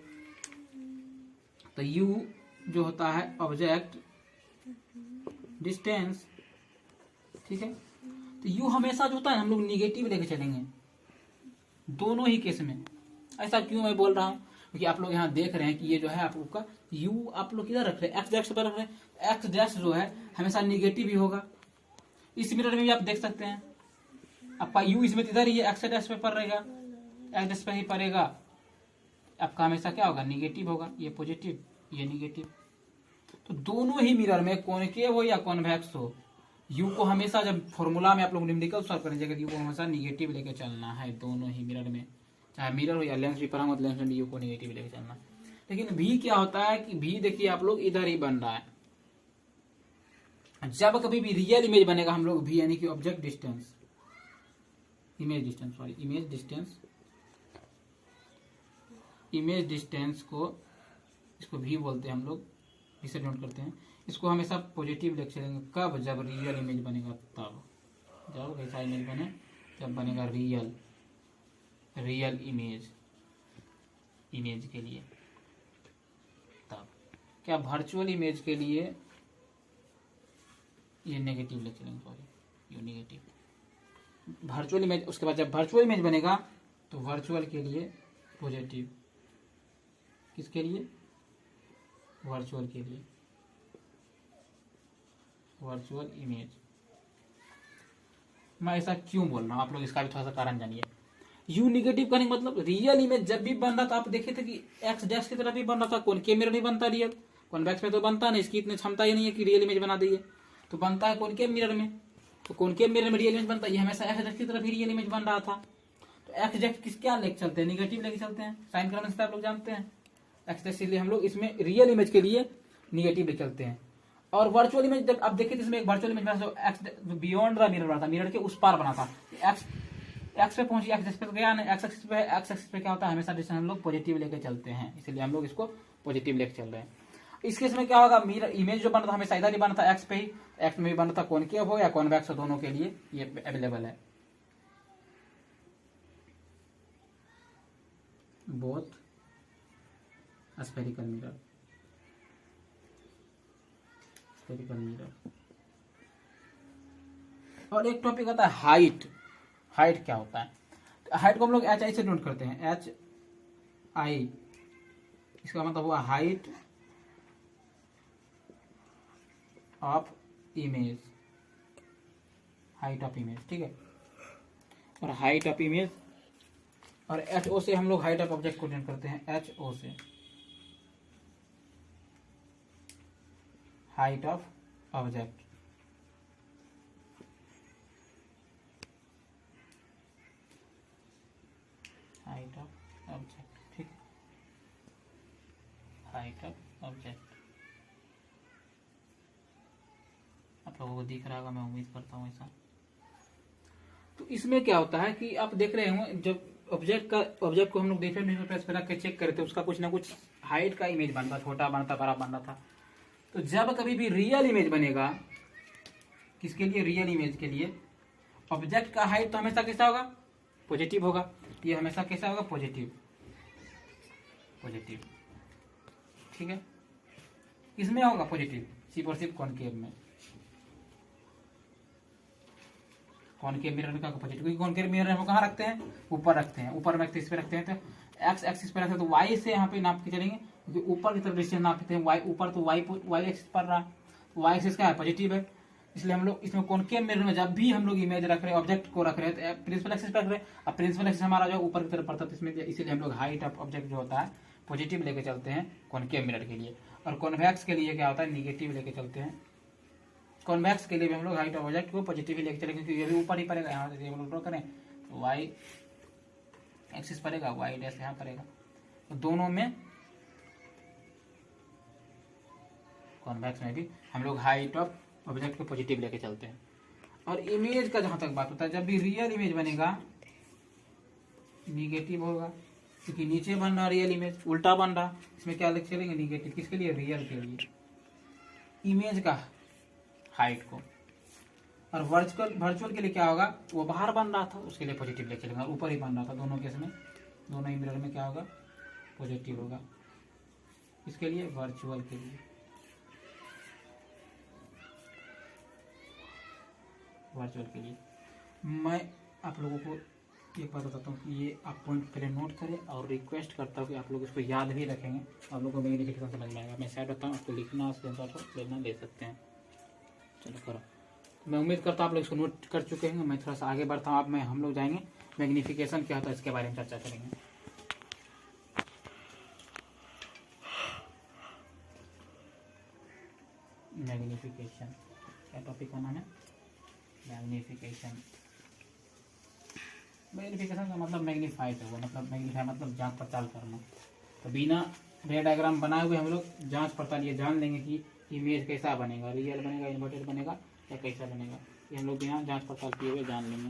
तो यू जो होता है ऑब्जेक्ट डिस्टेंस, ठीक है। तो यू हमेशा जो होता है हम लोग निगेटिव लेके चलेंगे दोनों ही केस में। ऐसा क्यों मैं बोल रहा हूँ, क्योंकि आप लोग यहाँ देख रहे हैं कि ये जो है आप लोग का यू आप लोग किधर रख रहे हैं, एक्स डैश पर रख रहे हैं। एक्स डैश जो है हमेशा निगेटिव ही होगा। इस मिरर में भी आप देख सकते हैं आपका यू इसमें इधर ही है, एक्स डैश पे पर रहेगा, एक्स डैश पे ही पड़ेगा, आपका हमेशा क्या होगा निगेटिव होगा। ये पॉजिटिव, ये निगेटिव। तो दोनों ही मिरर में कॉनकेव हो या कॉन्वेक्स हो, यू को हमेशा जब फॉर्मूला में आप लोग न्यूमेरिकल सॉल्व करेंगे यू को हमेशा निगेटिव लेके चलना है दोनों ही मिरर में, चाहे मिरर हो या लेंस भी पढ़ा मतलब लेंस में भी यू को निगेटिव लेके चलना। लेकिन भी क्या होता है कि भी देखिए आप लोग इधर ही बन रहा है। जब कभी भी रियल इमेज बनेगा हम लोग भी, यानी कि object distance, image distance, sorry image distance, image distance को इसको भी बोलते हैं हम लोग, इसे नोट करते हैं। इसको हमेशा पॉजिटिव लेके चलेंगे। कब, जब रियल इमेज बनेगा तब। जब कैसा इमेज बने, जब बनेगा रियल, रियल इमेज, इमेज के लिए तब। क्या वर्चुअल इमेज के लिए ये नेगेटिव लेके चलेंगे, सॉरी ये नेगेटिव। वर्चुअल इमेज, उसके बाद जब वर्चुअल इमेज बनेगा तो वर्चुअल के लिए पॉजिटिव। किसके लिए, वर्चुअल के लिए, वर्चुअल इमेज। मैं ऐसा क्यों बोल रहा हूं, आप लोग इसका भी थोड़ा सा कारण जानिए। यू निगेटिव करने का मतलब रियल इमेज जब भी बन रहा था, आप देखे थे कि एक्स डैश की तरफ भी बन रहा था, कॉनकेव मिरर नहीं बनता रियल, कॉन्वेक्स में तो बनता नहीं, इसकी इतनी क्षमता ही नहीं है कि रियल इमेज बना दी है, तो बनता है कॉनकेव मिरर में। तो कॉनकेव मिरर में रियल इमेज बनता है, ये हमेशा एक्स डैश की तरफ ही रियल इमेज बन रहा था। तो एग्जैक्ट किस क्या लेके चलते हैं, निगेटिव लेके चलते हैं, साइन कन्वेंशन आप लोग जानते हैं। इसलिए हम लोग इसमें रियल इमेज के लिए निगेटिव लेके चलते हैं। और वर्चुअल इमेज जब आप देखिए, इसमें एक वर्चुअल इमेज बना जो एक्स बियॉन्ड द मिरर बना था, मिरर के उस पार बना था। एक्स पे पहुंची, एक्स पे गया ना, एक्स एक्सिस पे क्या होता है, हमेशा डिस्टेंस हम लोग पॉजिटिव लेके चलते हैं, इसलिए हम लोग इसको पॉजिटिव लेके चल रहे हैं। इस केस में क्या होगा, मिरर इमेज जो बना था हमेशा इधर ही बना था, एक्स पे ही, एक्स में भी बना था, कॉनकेव हो या कॉन्वेक्स हो, दोनों के लिए ये अवेलेबल है। Both spherical mirror, spherical mirror. और एक टॉपिक आता है हाइट। हाइट क्या होता है, हाइट को हम लोग एच आई से नोट करते हैं, एच आई, इसका मतलब हुआ height of image, height of image, ठीक है। और हाइट ऑफ इमेज, और एच ओ से हम लोग हाइट ऑफ ऑब्जेक्ट को डिनोट करते हैं, एच ओ से, height of object. Height of object, ठीक, हाइट ऑफ ऑब्जेक्ट। आप लोगों को दिख रहा होगा, मैं उम्मीद करता हूँ ऐसा। तो इसमें क्या होता है कि आप देख रहे होंगे, जब ऑब्जेक्ट को हम लोग डिफरेंट प्लेस पे रख के चेक करते, उसका कुछ ना कुछ हाइट का इमेज बनता, छोटा बनता, बड़ा बनता था। तो जब कभी भी रियल इमेज बनेगा, किसके लिए, रियल इमेज के लिए, ऑब्जेक्ट का हाइट तो हमेशा कैसा होगा, पॉजिटिव होगा। ये हमेशा कैसा होगा, पॉजिटिव, पॉजिटिव, ठीक है। इसमें होगा पॉजिटिव, सिर्फ और सिर्फ कॉनकेव में, कॉनकेव मिरर में क्या पॉजिटिव, क्योंकि कॉनकेव मिरर हम कहाँ रखते हैं, ऊपर रखते हैं, ऊपर में इस पे रखते हैं, तो एक्स एक्सिस पे रखते हैं, तो वाई से यहाँ पे नाप के चलेंगे, क्योंकि ऊपर की तरफ डिस्टेंस नापते हैं, वाई ऊपर, तो वाई एक्सिस पर रहा, वाई एक्सिस क्या है, पॉजिटिव है। इसलिए हम लोग इसमें कॉनकेव मिरर में जब भी हम लोग इमेज रख रहे हैं, ऑब्जेक्ट को रख रहे हैं, तो प्रिंसिपल एक्सिस पर रख रहे हैं, अब प्रिंसिपल एक्सिस हमारा जो ऊपर की तरफ पड़ता है, इसमें इसीलिए हम लोग हाइट ऑफ ऑब्जेक्ट जो होता है पॉजिटिव लेके चलते हैं कॉनकेव मिरर के लिए। और कॉन्वेक्स के लिए क्या होता है, निगेटिव लेके चलते हैं। कॉन्वेक्स के लिए भी हम लोग हाइट ऑफ ऑब्जेक्ट को पॉजिटिव ही लेके चलेंगे, क्योंकि ये भी ऊपर ही पड़ेगा, यहाँ से हम लोग ड्रॉ करें तो वाई एक्सिस पड़ेगा, वाई डैश यहाँ पड़ेगा, तो दोनों में कॉन्वेक्स में भी हम लोग हाइट ऑफ ऑब्जेक्ट को पॉजिटिव लेके चलते हैं। और इमेज का जहां तक बात होता है, जब भी रियल इमेज बनेगा निगेटिव होगा, क्योंकि नीचे बन रहा रियल इमेज, उल्टा बन रहा, इसमें क्या लेके चलेंगे, निगेटिव, किसके लिए, रियल के लिए, इमेज का हाइट को। और वर्चुअल के लिए क्या होगा, वो बाहर बन रहा था, उसके लिए पॉजिटिव लेके चलेंगे, और ऊपर ही बन रहा था, दोनों केस में, दोनों ही मिरर में क्या होगा, पॉजिटिव होगा, इसके लिए, वर्चुअल के लिए, वर्चुअल के लिए। मैं आप लोगों को एक बात बताता हूँ कि ये आप पॉइंट पहले नोट करें, और रिक्वेस्ट करता हूँ कि आप लोग इसको याद भी रखेंगे, आप लोगों को मेरी लिखना समझ में आएगा। मैं शायद बताऊँ, आपको लिखना स्क्रीनशॉट लेना ले सकते हैं, चलो करो। मैं उम्मीद करता हूँ आप लोग इसको नोट कर चुके हैं। मैं थोड़ा सा आगे बढ़ता हूँ, अब हम लोग जाएंगे मैग्निफिकेशन क्या होता है, इसके बारे में चर्चा करेंगे। मैग्निफिकेशन क्या टॉपिक का नाम है, मैग्निफिकेशन। मैग्निफिकेशन का मतलब मैग्नीफाइड होगा, मतलब मैग्नीफाई मतलब जांच पड़ताल करना। तो बिना रे डायग्राम बनाए हुए हम लोग जांच पड़ताल ये जान लेंगे कि इमेज कैसा बनेगा, रियल बनेगा, इन्वर्टेड बनेगा या कैसा बनेगा, ये हम लोग बिना जांच पड़ताल किए हुए जान लेंगे।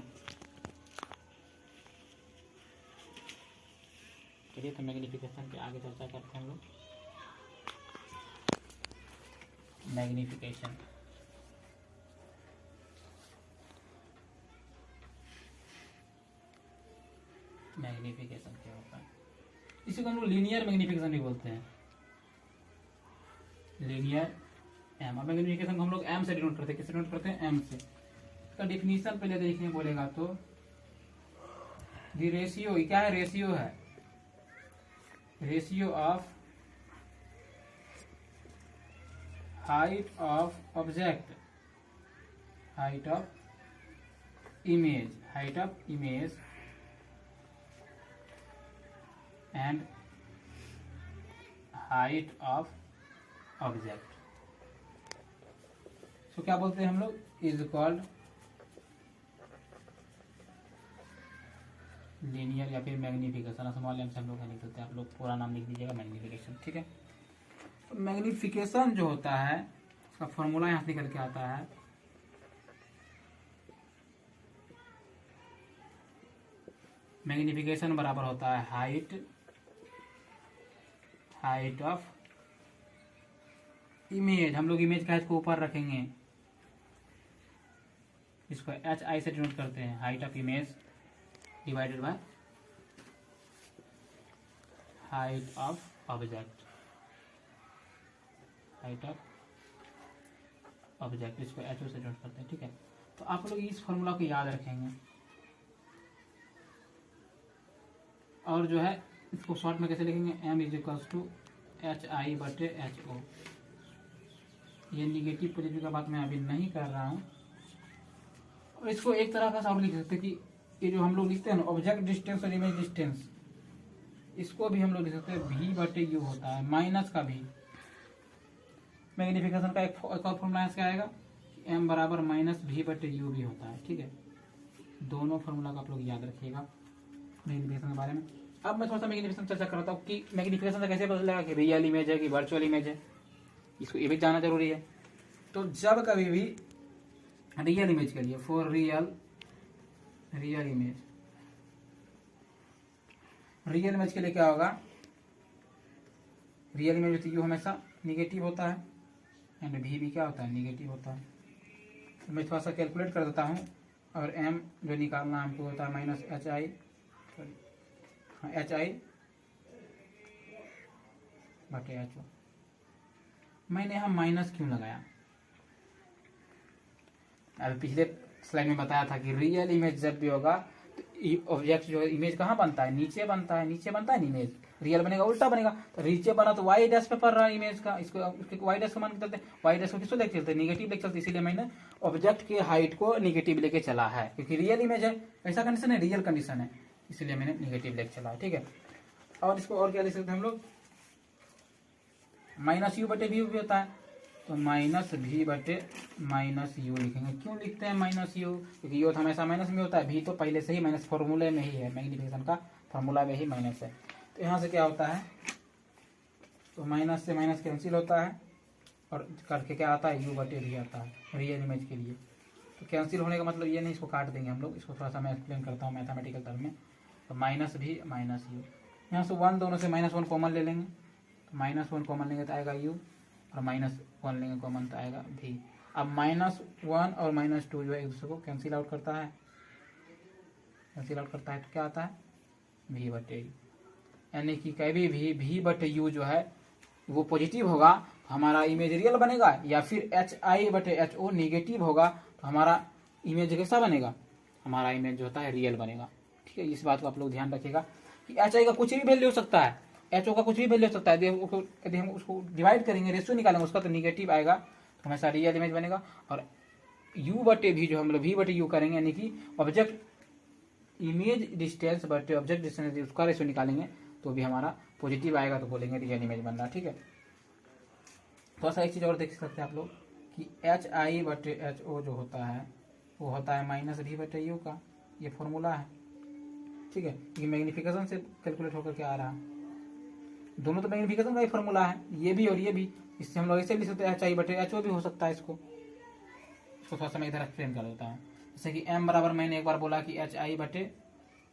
चलिए तो मैग्निफिकेशन के आगे चर्चा करते हैं हम लोग। मैग्निफिकेशन, मैग्निफिकेशन क्या होता है, इसी को हम लोग लीनियर मैग्निफिकेशन भी बोलते हैं, लीनियर एम। मैग्निफिकेशन को हम लोग एम से डिनोट करते हैं, किससे डिनोट करते हैं, एम से। इसका डिफिनीशन पहले देखने बोलेगा तो दी रेशियो, क्या है, रेशियो है, ratio of height of object, height of image, height of image and height of object. So क्या बोलते हैं हम लोग, इज कॉल्ड लीनियर या फिर मैग्निफिकेशन, स्मॉल एम से हम लोग लिख सकते हैं, आप लोग पूरा नाम लिख दीजिएगा मैग्निफिकेशन, ठीक है। तो मैग्निफिकेशन जो होता है उसका फॉर्मूला यहाँ से निकल के आता है, मैग्निफिकेशन बराबर होता है हाइट ऑफ इमेज। हम लोग इमेज का हाइट को ऊपर रखेंगे, इसको एच आई से डिनोट करते हैं, height of image divided by height of object, height of object, इसको एच ओ से डिनोट करते हैं, ठीक है। तो आप लोग इस फॉर्मूला को याद रखेंगे और जो है इसको शॉर्ट में कैसे लिखेंगे, m is equals to h i बटे एच ओ। ये निगेटिव पॉजिटिव का बात मैं अभी नहीं कर रहा हूँ। और इसको एक तरह का और लिख सकते हैं कि ये जो हम लोग लिखते हैं ना ऑब्जेक्ट डिस्टेंस और इमेज डिस्टेंस, इसको भी हम लोग लिख सकते हैं v बटे u होता है, माइनस का भी। मैग्निफिकेशन का एक और फॉर्मूला इसका आएगा, m बराबर माइनस v बटे u भी होता है, ठीक है। दोनों फॉर्मूला का आप लोग याद रखिएगा मैग्निफिकेशन के बारे में। अब मैं थोड़ा सा मैग्निफिकेशन चर्चा करता हूँ कि मैग्निफिकेशन से कैसे पता चलेगा कि रियल इमेज है कि वर्चुअल इमेज है, इसको ये भी जानना जरूरी है। तो जब कभी भी रियल इमेज के लिए, for real image, real image के लिए क्या होगा, रियल इमेज में यू हमेशा निगेटिव होता है एंड भी क्या होता है, निगेटिव होता है। तो मैं थोड़ा सा कैलकुलेट कर देता हूँ, और m जो निकालना हमको होता है माइनस एच आई बटे एच ओ। मैंने यहाँ माइनस क्यों लगाया, अभी पिछले स्लाइड में बताया था कि रियल इमेज जब भी होगा तो ऑब्जेक्ट जो इमेज कहाँ बनता है, नीचे बनता है, नीचे बनता है इमेज। रियल बनेगा उल्टा बनेगा, तो नीचे बना तो वाई डैश पे पड़ रहा है इमेज का, इसको वाई डैश को मान के चलते हैं, वाई डैश को किसको लेके चलते हैं, निगेटिव लेके चलते, इसीलिए मैंने ऑब्जेक्ट की हाइट को निगेटिव लेके चला है, क्योंकि रियल इमेज है, ऐसा कंडीशन है, रियल कंडीशन है, इसलिए मैंने निगेटिव लेके चला है, ठीक है। और इसको और क्या लिख सकते हैं हम लोग, माइनस यू बटे भी होता है, तो माइनस भी बटे माइनस यू लिखेंगे। क्यों लिखते हैं माइनस यू, क्योंकि यू तो हमेशा माइनस में होता है, भी तो पहले से ही माइनस फॉर्मूले में ही है, मैग्निफिकेशन का फॉर्मूला में ही माइनस है। तो यहाँ से क्या होता है, तो माइनस से माइनस कैंसिल होता है और करके क्या आता है, यू बटे भी आता है रियल इमेज के लिए। तो कैंसिल होने का मतलब ये नहीं, इसको काट देंगे हम लोग, इसको थोड़ा सा मैं एक्सप्लेन करता हूँ मैथमेटिकल टर्म में। तो माइनस भी माइनस यू, यहाँ से 1 दोनों से -1 कॉमन ले लेंगे, तो -1 कॉमन लेंगे तो आएगा यू, और -1 लेंगे कॉमन तो आएगा भी। अब -1 और -2 जो है एक दूसरे को कैंसिल आउट करता है, तो क्या आता है, भी बटे यू। यानी कि कभी भी भी बटे यू जो है वो पॉजिटिव होगा तो हमारा इमेज रियल बनेगा, या फिर एच आई बटे एच ओ निगेटिव होगा तो हमारा इमेज कैसा बनेगा, हमारा इमेज जो होता है रियल बनेगा, ठीक है। इस बात को आप लोग ध्यान रखिएगा कि एच आई का कुछ भी वैल्यू हो सकता है, एच ओ का कुछ भी वैल्यू हो सकता है, यदि हम उसको डिवाइड करेंगे, रेशियो निकालेंगे उसका, तो निगेटिव आएगा, तो हमेशा रियल इमेज बनेगा। और यू बटे भी जो हम लोग भी बटे यू करेंगे, यानी कि ऑब्जेक्ट इमेज डिस्टेंस बटे ऑब्जेक्ट डिस्टेंस, उसका रेशियो निकालेंगे तो भी हमारा पॉजिटिव आएगा, तो बोलेंगे रियल इमेज बन रहा, ठीक है। थोड़ा सा एक चीज और देख सकते हैं आप लोग कि एच आई बटे एच ओ जो होता है वो होता है माइनस भी बटे यू का, ये फॉर्मूला है, ठीक है। ये मैग्निफिकेशन से कैलकुलेट होकर के आ रहा है, दोनों तो मैग्निफिकेशन का ही फॉर्मूला है, ये भी और ये भी। इससे हम लोग ऐसे लिख सकते हैं एच आई बटे एच ओ भी हो सकता है, इसको थोड़ा सा मैं इधर एक्सप्लेन कर देता हूँ। जैसे कि m बराबर मैंने एक बार बोला कि एच आई बटे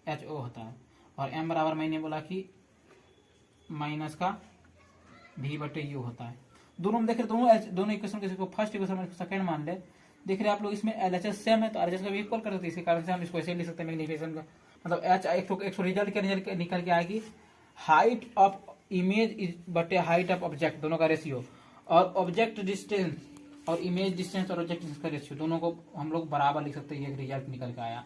एच ओ होता है, और m बराबर मैंने बोला कि माइनस का भी बटे यू होता है। दोनों में देख रहे, दोनों इक्वेशन के फर्स्ट इक्वेशन में सेकंड मान ले, देख रहे आप लोग इसमें एलएचएस सेम है, तो आरएचएस का भी इक्वल कर सकते हैं, इसी कारण से हम इसको ऐसे लिख सकते हैं मैग्निफिकेशन का, मतलब एच एक रिजल्ट के निकल के आएगी हाइट ऑफ इमेज बटे हाइट ऑफ ऑब्जेक्ट, दोनों का रेशियो, और ऑब्जेक्ट डिस्टेंस और इमेज डिस्टेंस और ऑब्जेक्ट डिस्टेंस का रेशियो, दोनों को हम लोग बराबर लिख सकते हैं। ये एक रिजल्ट निकल के आया,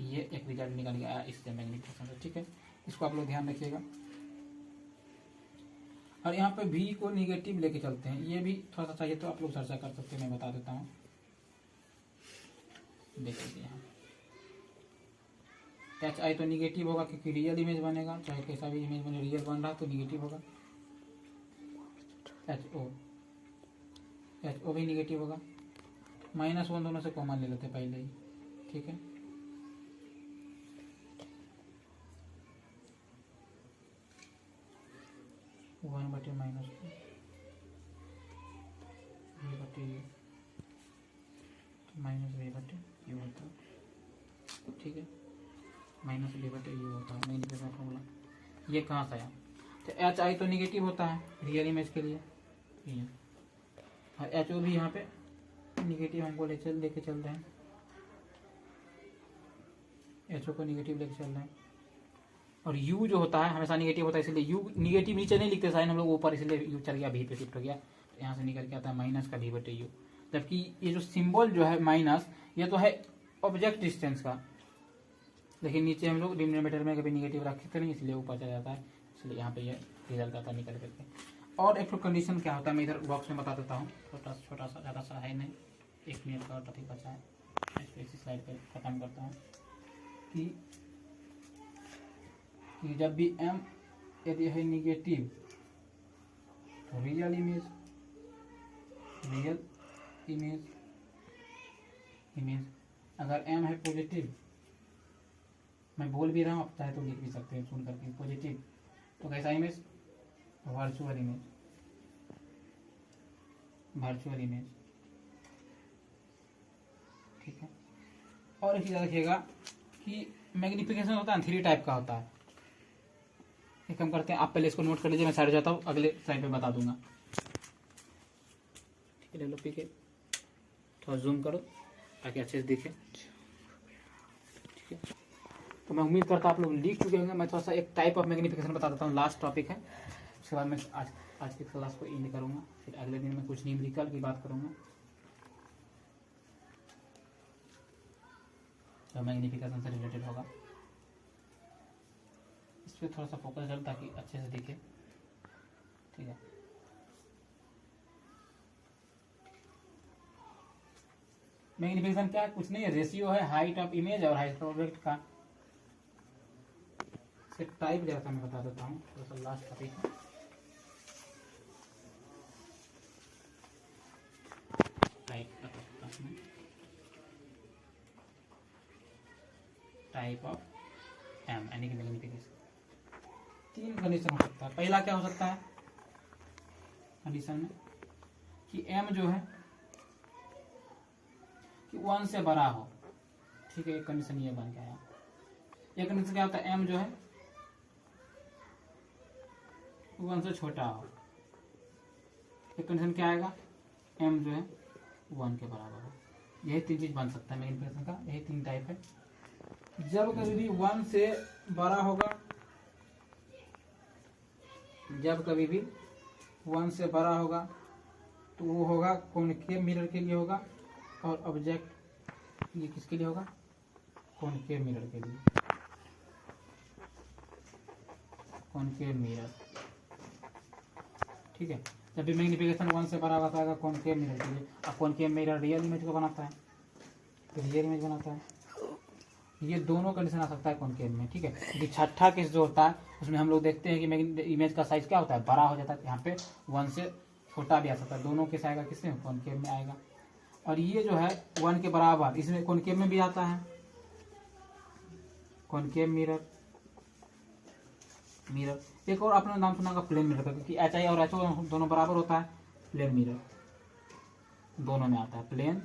ये एक रिजल्ट निकल के आया इससे मैग्निफिकेशन से, ठीक है। इसको आप लोग ध्यान रखिएगा। और यहाँ पे भी को निगेटिव लेके चलते हैं, ये भी थोड़ा सा चाहिए तो आप लोग चर्चा कर सकते हैं, मैं बता देता हूँ। देखिए यहाँ एच आई तो निगेटिव होगा क्योंकि रियल इमेज बनेगा, चाहे कैसा भी इमेज बने, रियल बन रहा तो निगेटिव होगा। एच ओ भी निगेटिव होगा, -1 दोनों से कॉमन ले लेते पहले ही, ठीक है। 1/-2 v/u माइनस v/u होता है, ठीक है, माइनस v/u होता है मैग्नीफिकेशन फॉर्मूला। ये कहाँ से आया? तो एच आई तो निगेटिव होता है रियल इमेज के लिए, और एच ओ भी यहाँ पे निगेटिव हमको लेके चल रहे हैं, एच ओ को निगेटिव लेके चल रहे हैं। और u जो होता है हमेशा निगेटिव होता है, इसलिए u निगेटिव नीचे नहीं लिखते साइन हम लोग ऊपर, इसलिए u चल गया v पे शिफ्ट हो गया, तो यहाँ से निकल के आता है माइनस का v/u। जबकि ये जो सिंबल जो है माइनस, ये तो है ऑब्जेक्ट डिस्टेंस का, लेकिन नीचे हम लोग डिनोमिनेटर में कभी निगेटिव रखते नहीं, इसलिए ऊपर चला जाता है, इसलिए यहाँ पे ये रिजल्ट आता है निकल करके। और एक तो कंडीशन क्या होता है मैं इधर बॉक्स में बता देता हूँ, छोटा सा, ज़्यादा सा है नहीं, 1 मिनट का टॉपिक बचा है, इसको इसी स्लाइड पर खत्म करता हूँ कि जब भी m यदि है निगेटिव तो रियल इमेज, अगर m है पॉजिटिव, मैं बोल भी रहा हूँ, आप चाहे तो लिख भी सकते हैं सुन करके, पॉजिटिव तो कैसा इमेज? वर्चुअल इमेज, ठीक है। और एक चीज़ रखिएगा कि मैग्निफिकेशन होता है 3 टाइप का होता है। एक काम करते हैं, आप पहले इसको नोट कर लीजिए, मैं साइड जाता हूँ, अगले साइड पे बता दूंगा, ठीक है। ले लो पी के, थोड़ा जूम करो ताकि अच्छे से दिखे, ठीक है। तो मैं उम्मीद करता हूँ आप लोग लिख चुके होंगे। मैं थोड़ा सा एक टाइप ऑफ मैग्निफिकेशन बता देता हूँ, लास्ट टॉपिक है, उसके बाद मैं आज की क्लास को एंड करूँगा, फिर अगले दिन मैं कुछ न्यूमेरिकल की बात करूँगा, जो मैग्निफिकेशन से रिलेटेड होगा। इस पर थोड़ा सा फोकस करो ताकि अच्छे से दिखे, ठीक है। मैग्निफिकेशन क्या है? कुछ नहीं है, रेशियो है हाइट ऑफ इमेज और हाइट ऑफ ऑब्जेक्ट का। से टाइप जैसा मैं बता देता हूँ, थोड़ा सा लास्ट टॉपिक है। टाइप ऑफ एम यानी कि मैग्निफिकेशन 3 कंडीशन हो सकता है। पहला क्या हो सकता है कंडीशन में कि m जो है कि 1 से बड़ा हो, ठीक है, एक कंडीशन ये बन गया। एक कंडीशन क्या होता है? m जो है 1 से छोटा हो। एक कंडीशन क्या आएगा? m जो है 1 के बराबर हो। यही 3 चीज बन सकता है मैग्निफिकेशन का, यही 3 टाइप है। जब कभी भी 1 से बड़ा होगा, जब कभी भी 1 से बड़ा होगा तो वो होगा कॉनकेव मिरर के लिए होगा, और ऑब्जेक्ट ये किसके लिए होगा? कॉनकेव मिरर के लिए, कॉनकेव मिरर, ठीक है। जब भी मैग्निफिकेशन 1 से बड़ा होता है कॉनकेव मिरर के लिए। अब कॉनकेव मिरर रियल इमेज को बनाता है, रियल इमेज बनाता है। ये दोनों कंडीशन आ सकता है कॉनकेव में, ठीक है। क्योंकि छठा केस जो होता है उसमें हम लोग देखते हैं कि इमेज का साइज क्या होता है? बड़ा हो जाता है। यहाँ पे 1 से छोटा भी आ सकता है, दोनों केस आएगा किसमें? कॉनकेव में आएगा। और ये जो है 1 के बराबर, इसमें कॉनकेव में भी आता है, कॉनकेव मिरर। एक और आपने नाम सुना होगा प्लेन मिरर का, क्योंकि एच आई और एच ओ दोनों बराबर होता है। प्लेन मिरर दोनों में आता है, प्लेन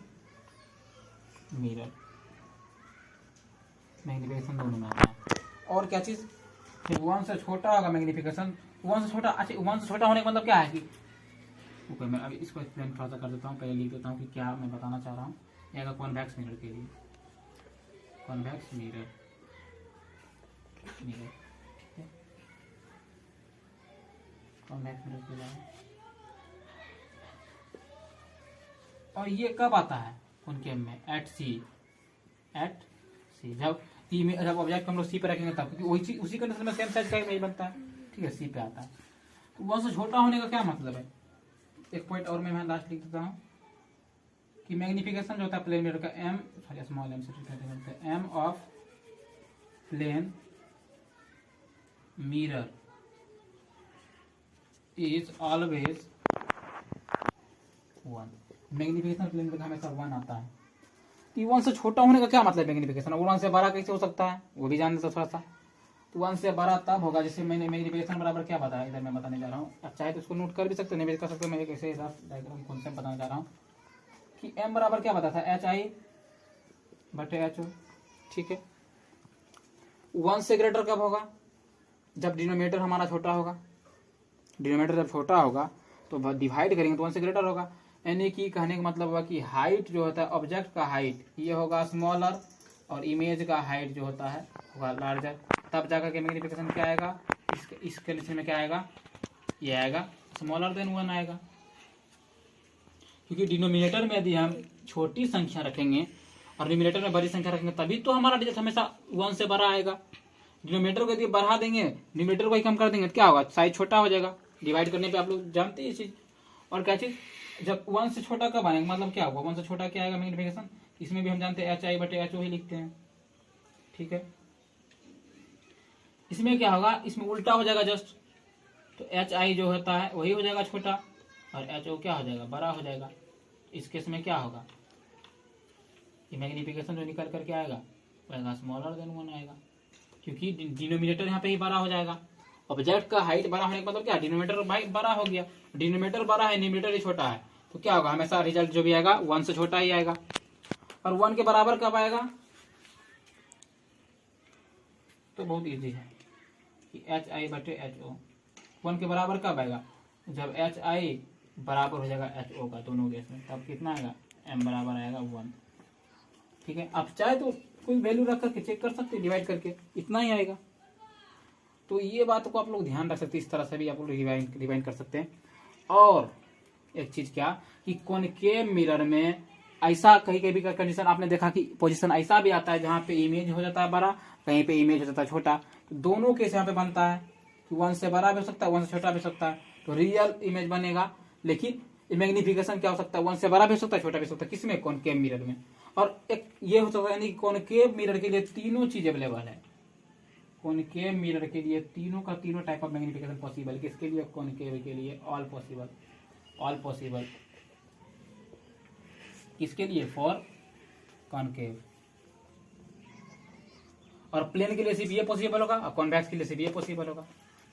मिरर मैग्निफिकेशन दोनों में आता है। और क्या चीज? 1 से छोटा होगा मैग्निफिकेशन, 1 से छोटा। अच्छा, 1 से छोटा होने का मतलब क्या है कि ओके, मैं अभी इसको एक्सप्लेन थोड़ा सा कर देता हूँ, पहले लिख देता हूँ कि क्या मैं बताना चाह रहा हूँ। ये आएगा कॉन्वेक्स मिरर के लिए, कॉन्वेक्स मिरर, ठीक है, कॉन्वेक्स मिरर के लिए। और ये कब आता है कॉनकेव में? एट सी, जब ऑब्जेक्ट हम लोग सी पे रखेंगे तब, क्योंकि उसी कंडीशन में सेम साइज का इमेज बनता है, ठीक है, सी पे आता है। तो 1 से छोटा होने का क्या मतलब है? एक पॉइंट और मैं लास्ट लिख देता हूँ कि मैग्निफिकेशन जो होता है प्लेन मिरर का, m स्मॉल m से m of plane mirror is always 1। Magnification plane mirror का हमेशा 1 आता है। 1 से छोटा होने का क्या मतलब मैग्निफिकेशन? और 1 से बड़ा कैसे हो सकता है वो भी जान लेते थोड़ा सा। 1 से बड़ा तब होगा जैसे मैंने मैग्नीफिकेशन बराबर क्या बताया, इधर मैं बताने जा रहा हूँ। आप चाहे तो इसको नोट कर भी सकते हो, नहीं भी कर सकते हो। मैं एक ऐसे डायग्राम कॉन्सेप्ट बताने जा रहा हूँ कि m बराबर क्या बताया था, HI/HO। ठीक है, 1 से ग्रेटर कब होगा, जब डिनोमिनेटर हमारा छोटा होगा। डिनोमिनेटर जब छोटा होगा तो डिवाइड करेंगे तो 1 से ग्रेटर होगा। यानी कि कहने का मतलब हुआ कि हाइट जो होता है, ऑब्जेक्ट का हाइट ये होगा स्मॉलर और इमेज का हाइट जो होता है होगा लार्जर। तब जाकर के मैग्नीफिकेशन क्या आएगा, इस कंडीशन में क्या आएगा, ये आएगा स्मॉलर देन 1 आएगा। क्योंकि डिनोमिनेटर में यदि हम छोटी संख्या रखेंगे और न्यूमरेटर में बड़ी संख्या रखेंगे तभी तो हमारा रिजल्ट हमेशा 1 से बड़ा आएगा। डिनोमिनेटर को यदि बढ़ा देंगे, न्यूमरेटर को ही कम कर देंगे तो क्या होगा, साइज छोटा हो जाएगा। डिवाइड करने पे आप लोग जानते हैं ये चीज। और क्या चीज, जब 1 से छोटा कब आएगा, मतलब क्या होगा, 1 से छोटा क्या आएगा मैग्नीफिकेशन, इसमें भी हम जानते हैं HI/HO ही लिखते हैं। ठीक है, इसमें क्या होगा, इसमें उल्टा हो जाएगा जस्ट, तो HI जो होता है वही हो जाएगा छोटा और HO क्या हो जाएगा, बड़ा हो जाएगा। इस केस में क्या होगा, ये मैग्नीफिकेशन जो निकल करके आएगा वह स्मॉलर देन 1 आएगा, क्योंकि डिनोमिनेटर यहाँ पे ही बड़ा हो जाएगा। ऑब्जेक्ट का हाइट बड़ा होने का मतलब क्या, डिनोमिनेटर बड़ा हो गया, डिनोमिनेटर बड़ा है न्यूमरेटर ही छोटा है, तो क्या होगा, हमेशा रिजल्ट जो भी आएगा 1 से छोटा ही आएगा। और 1 के बराबर कब आएगा, तो बहुत इजी है कि HI/HO 1 के बराबर कब आएगा, जब HI बराबर हो जाएगा HO का दोनों केस में, तब कितना आएगा, m बराबर आएगा 1। ठीक है, आप चाहे तो कोई वैल्यू रख करके चेक कर सकते हैं, डिवाइड करके इतना ही आएगा। तो ये बात को आप लोग ध्यान रख सकते हैं, इस तरह से भी आप लोग रिवाइंड कर सकते हैं। और एक चीज क्या कि कॉनकेव मिरर में ऐसा कहीं कहीं भी कंडीशन आपने देखा कि पोजीशन ऐसा भी आता है जहाँ पे इमेज हो जाता है बड़ा, कहीं पे इमेज हो जाता है छोटा। तो दोनों केस यहाँ पे बनता है कि 1 से बड़ा भी हो सकता है, 1 से छोटा भी हो सकता है, तो रियल इमेज बनेगा। लेकिन मैग्नीफिकेशन क्या हो सकता है, 1 से बड़ा भी हो सकता है, छोटा भी हो सकता है, किसमें, कॉनकेव मिरर में। और एक ये हो सकता है, यानी कॉनकेव मिरर के लिए तीनों चीज अवेलेबल है। कॉनकेव मिरर के लिए तीनों का तीनों टाइप ऑफ मैग्नीफिकेशन पॉसिबल। किसके लिए, कॉनकेव के लिए ऑल पॉसिबल, ऑल पॉसिबल। किसके लिए, फॉर कॉनकेव। और प्लेन के लिए सिर्फ ये पॉसिबल होगा और कॉन्वेक्स के लिए सिर्फ ये पॉसिबल होगा,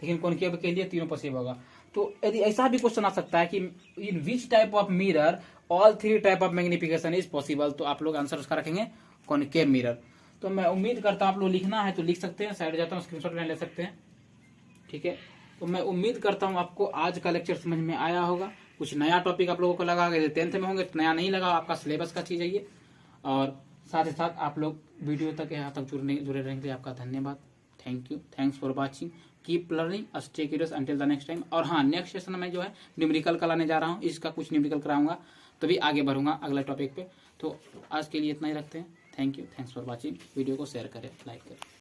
लेकिन कॉनकेव के लिए तीनों पॉसिबल होगा। तो यदि ऐसा भी क्वेश्चन आ सकता है कि in which type of mirror all 3 type of magnification is possible, तो आप लोग आंसर उसका रखेंगे कॉनकेव मिरर। तो मैं उम्मीद करता हूं आप लोग लिखना है तो लिख सकते हैं, साइड जाता हूं स्क्रीनशॉट ले सकते हैं। ठीक है, तो मैं उम्मीद करता हूं आपको आज का लेक्चर समझ में आया होगा। कुछ नया टॉपिक आप लोगों को लगा, अगर 10th में होंगे तो नया नहीं लगा, आपका सिलेबस का चीज है ये। और साथ ही साथ आप लोग वीडियो तक यहाँ तक जुड़े रहने के लिए आपका धन्यवाद। Thank you, thanks for watching, keep learning, stay curious until the next time. और हाँ, नेक्स्ट सेशन में जो है न्यूमेरिकल का लाने जा रहा हूँ, इसका कुछ न्यूमेरिकल कराऊंगा, तो भी आगे बढ़ूंगा अगला टॉपिक पे। तो आज के लिए इतना ही रखते हैं। Thank you, thanks for watching. Video को शेयर करें, लाइक करें।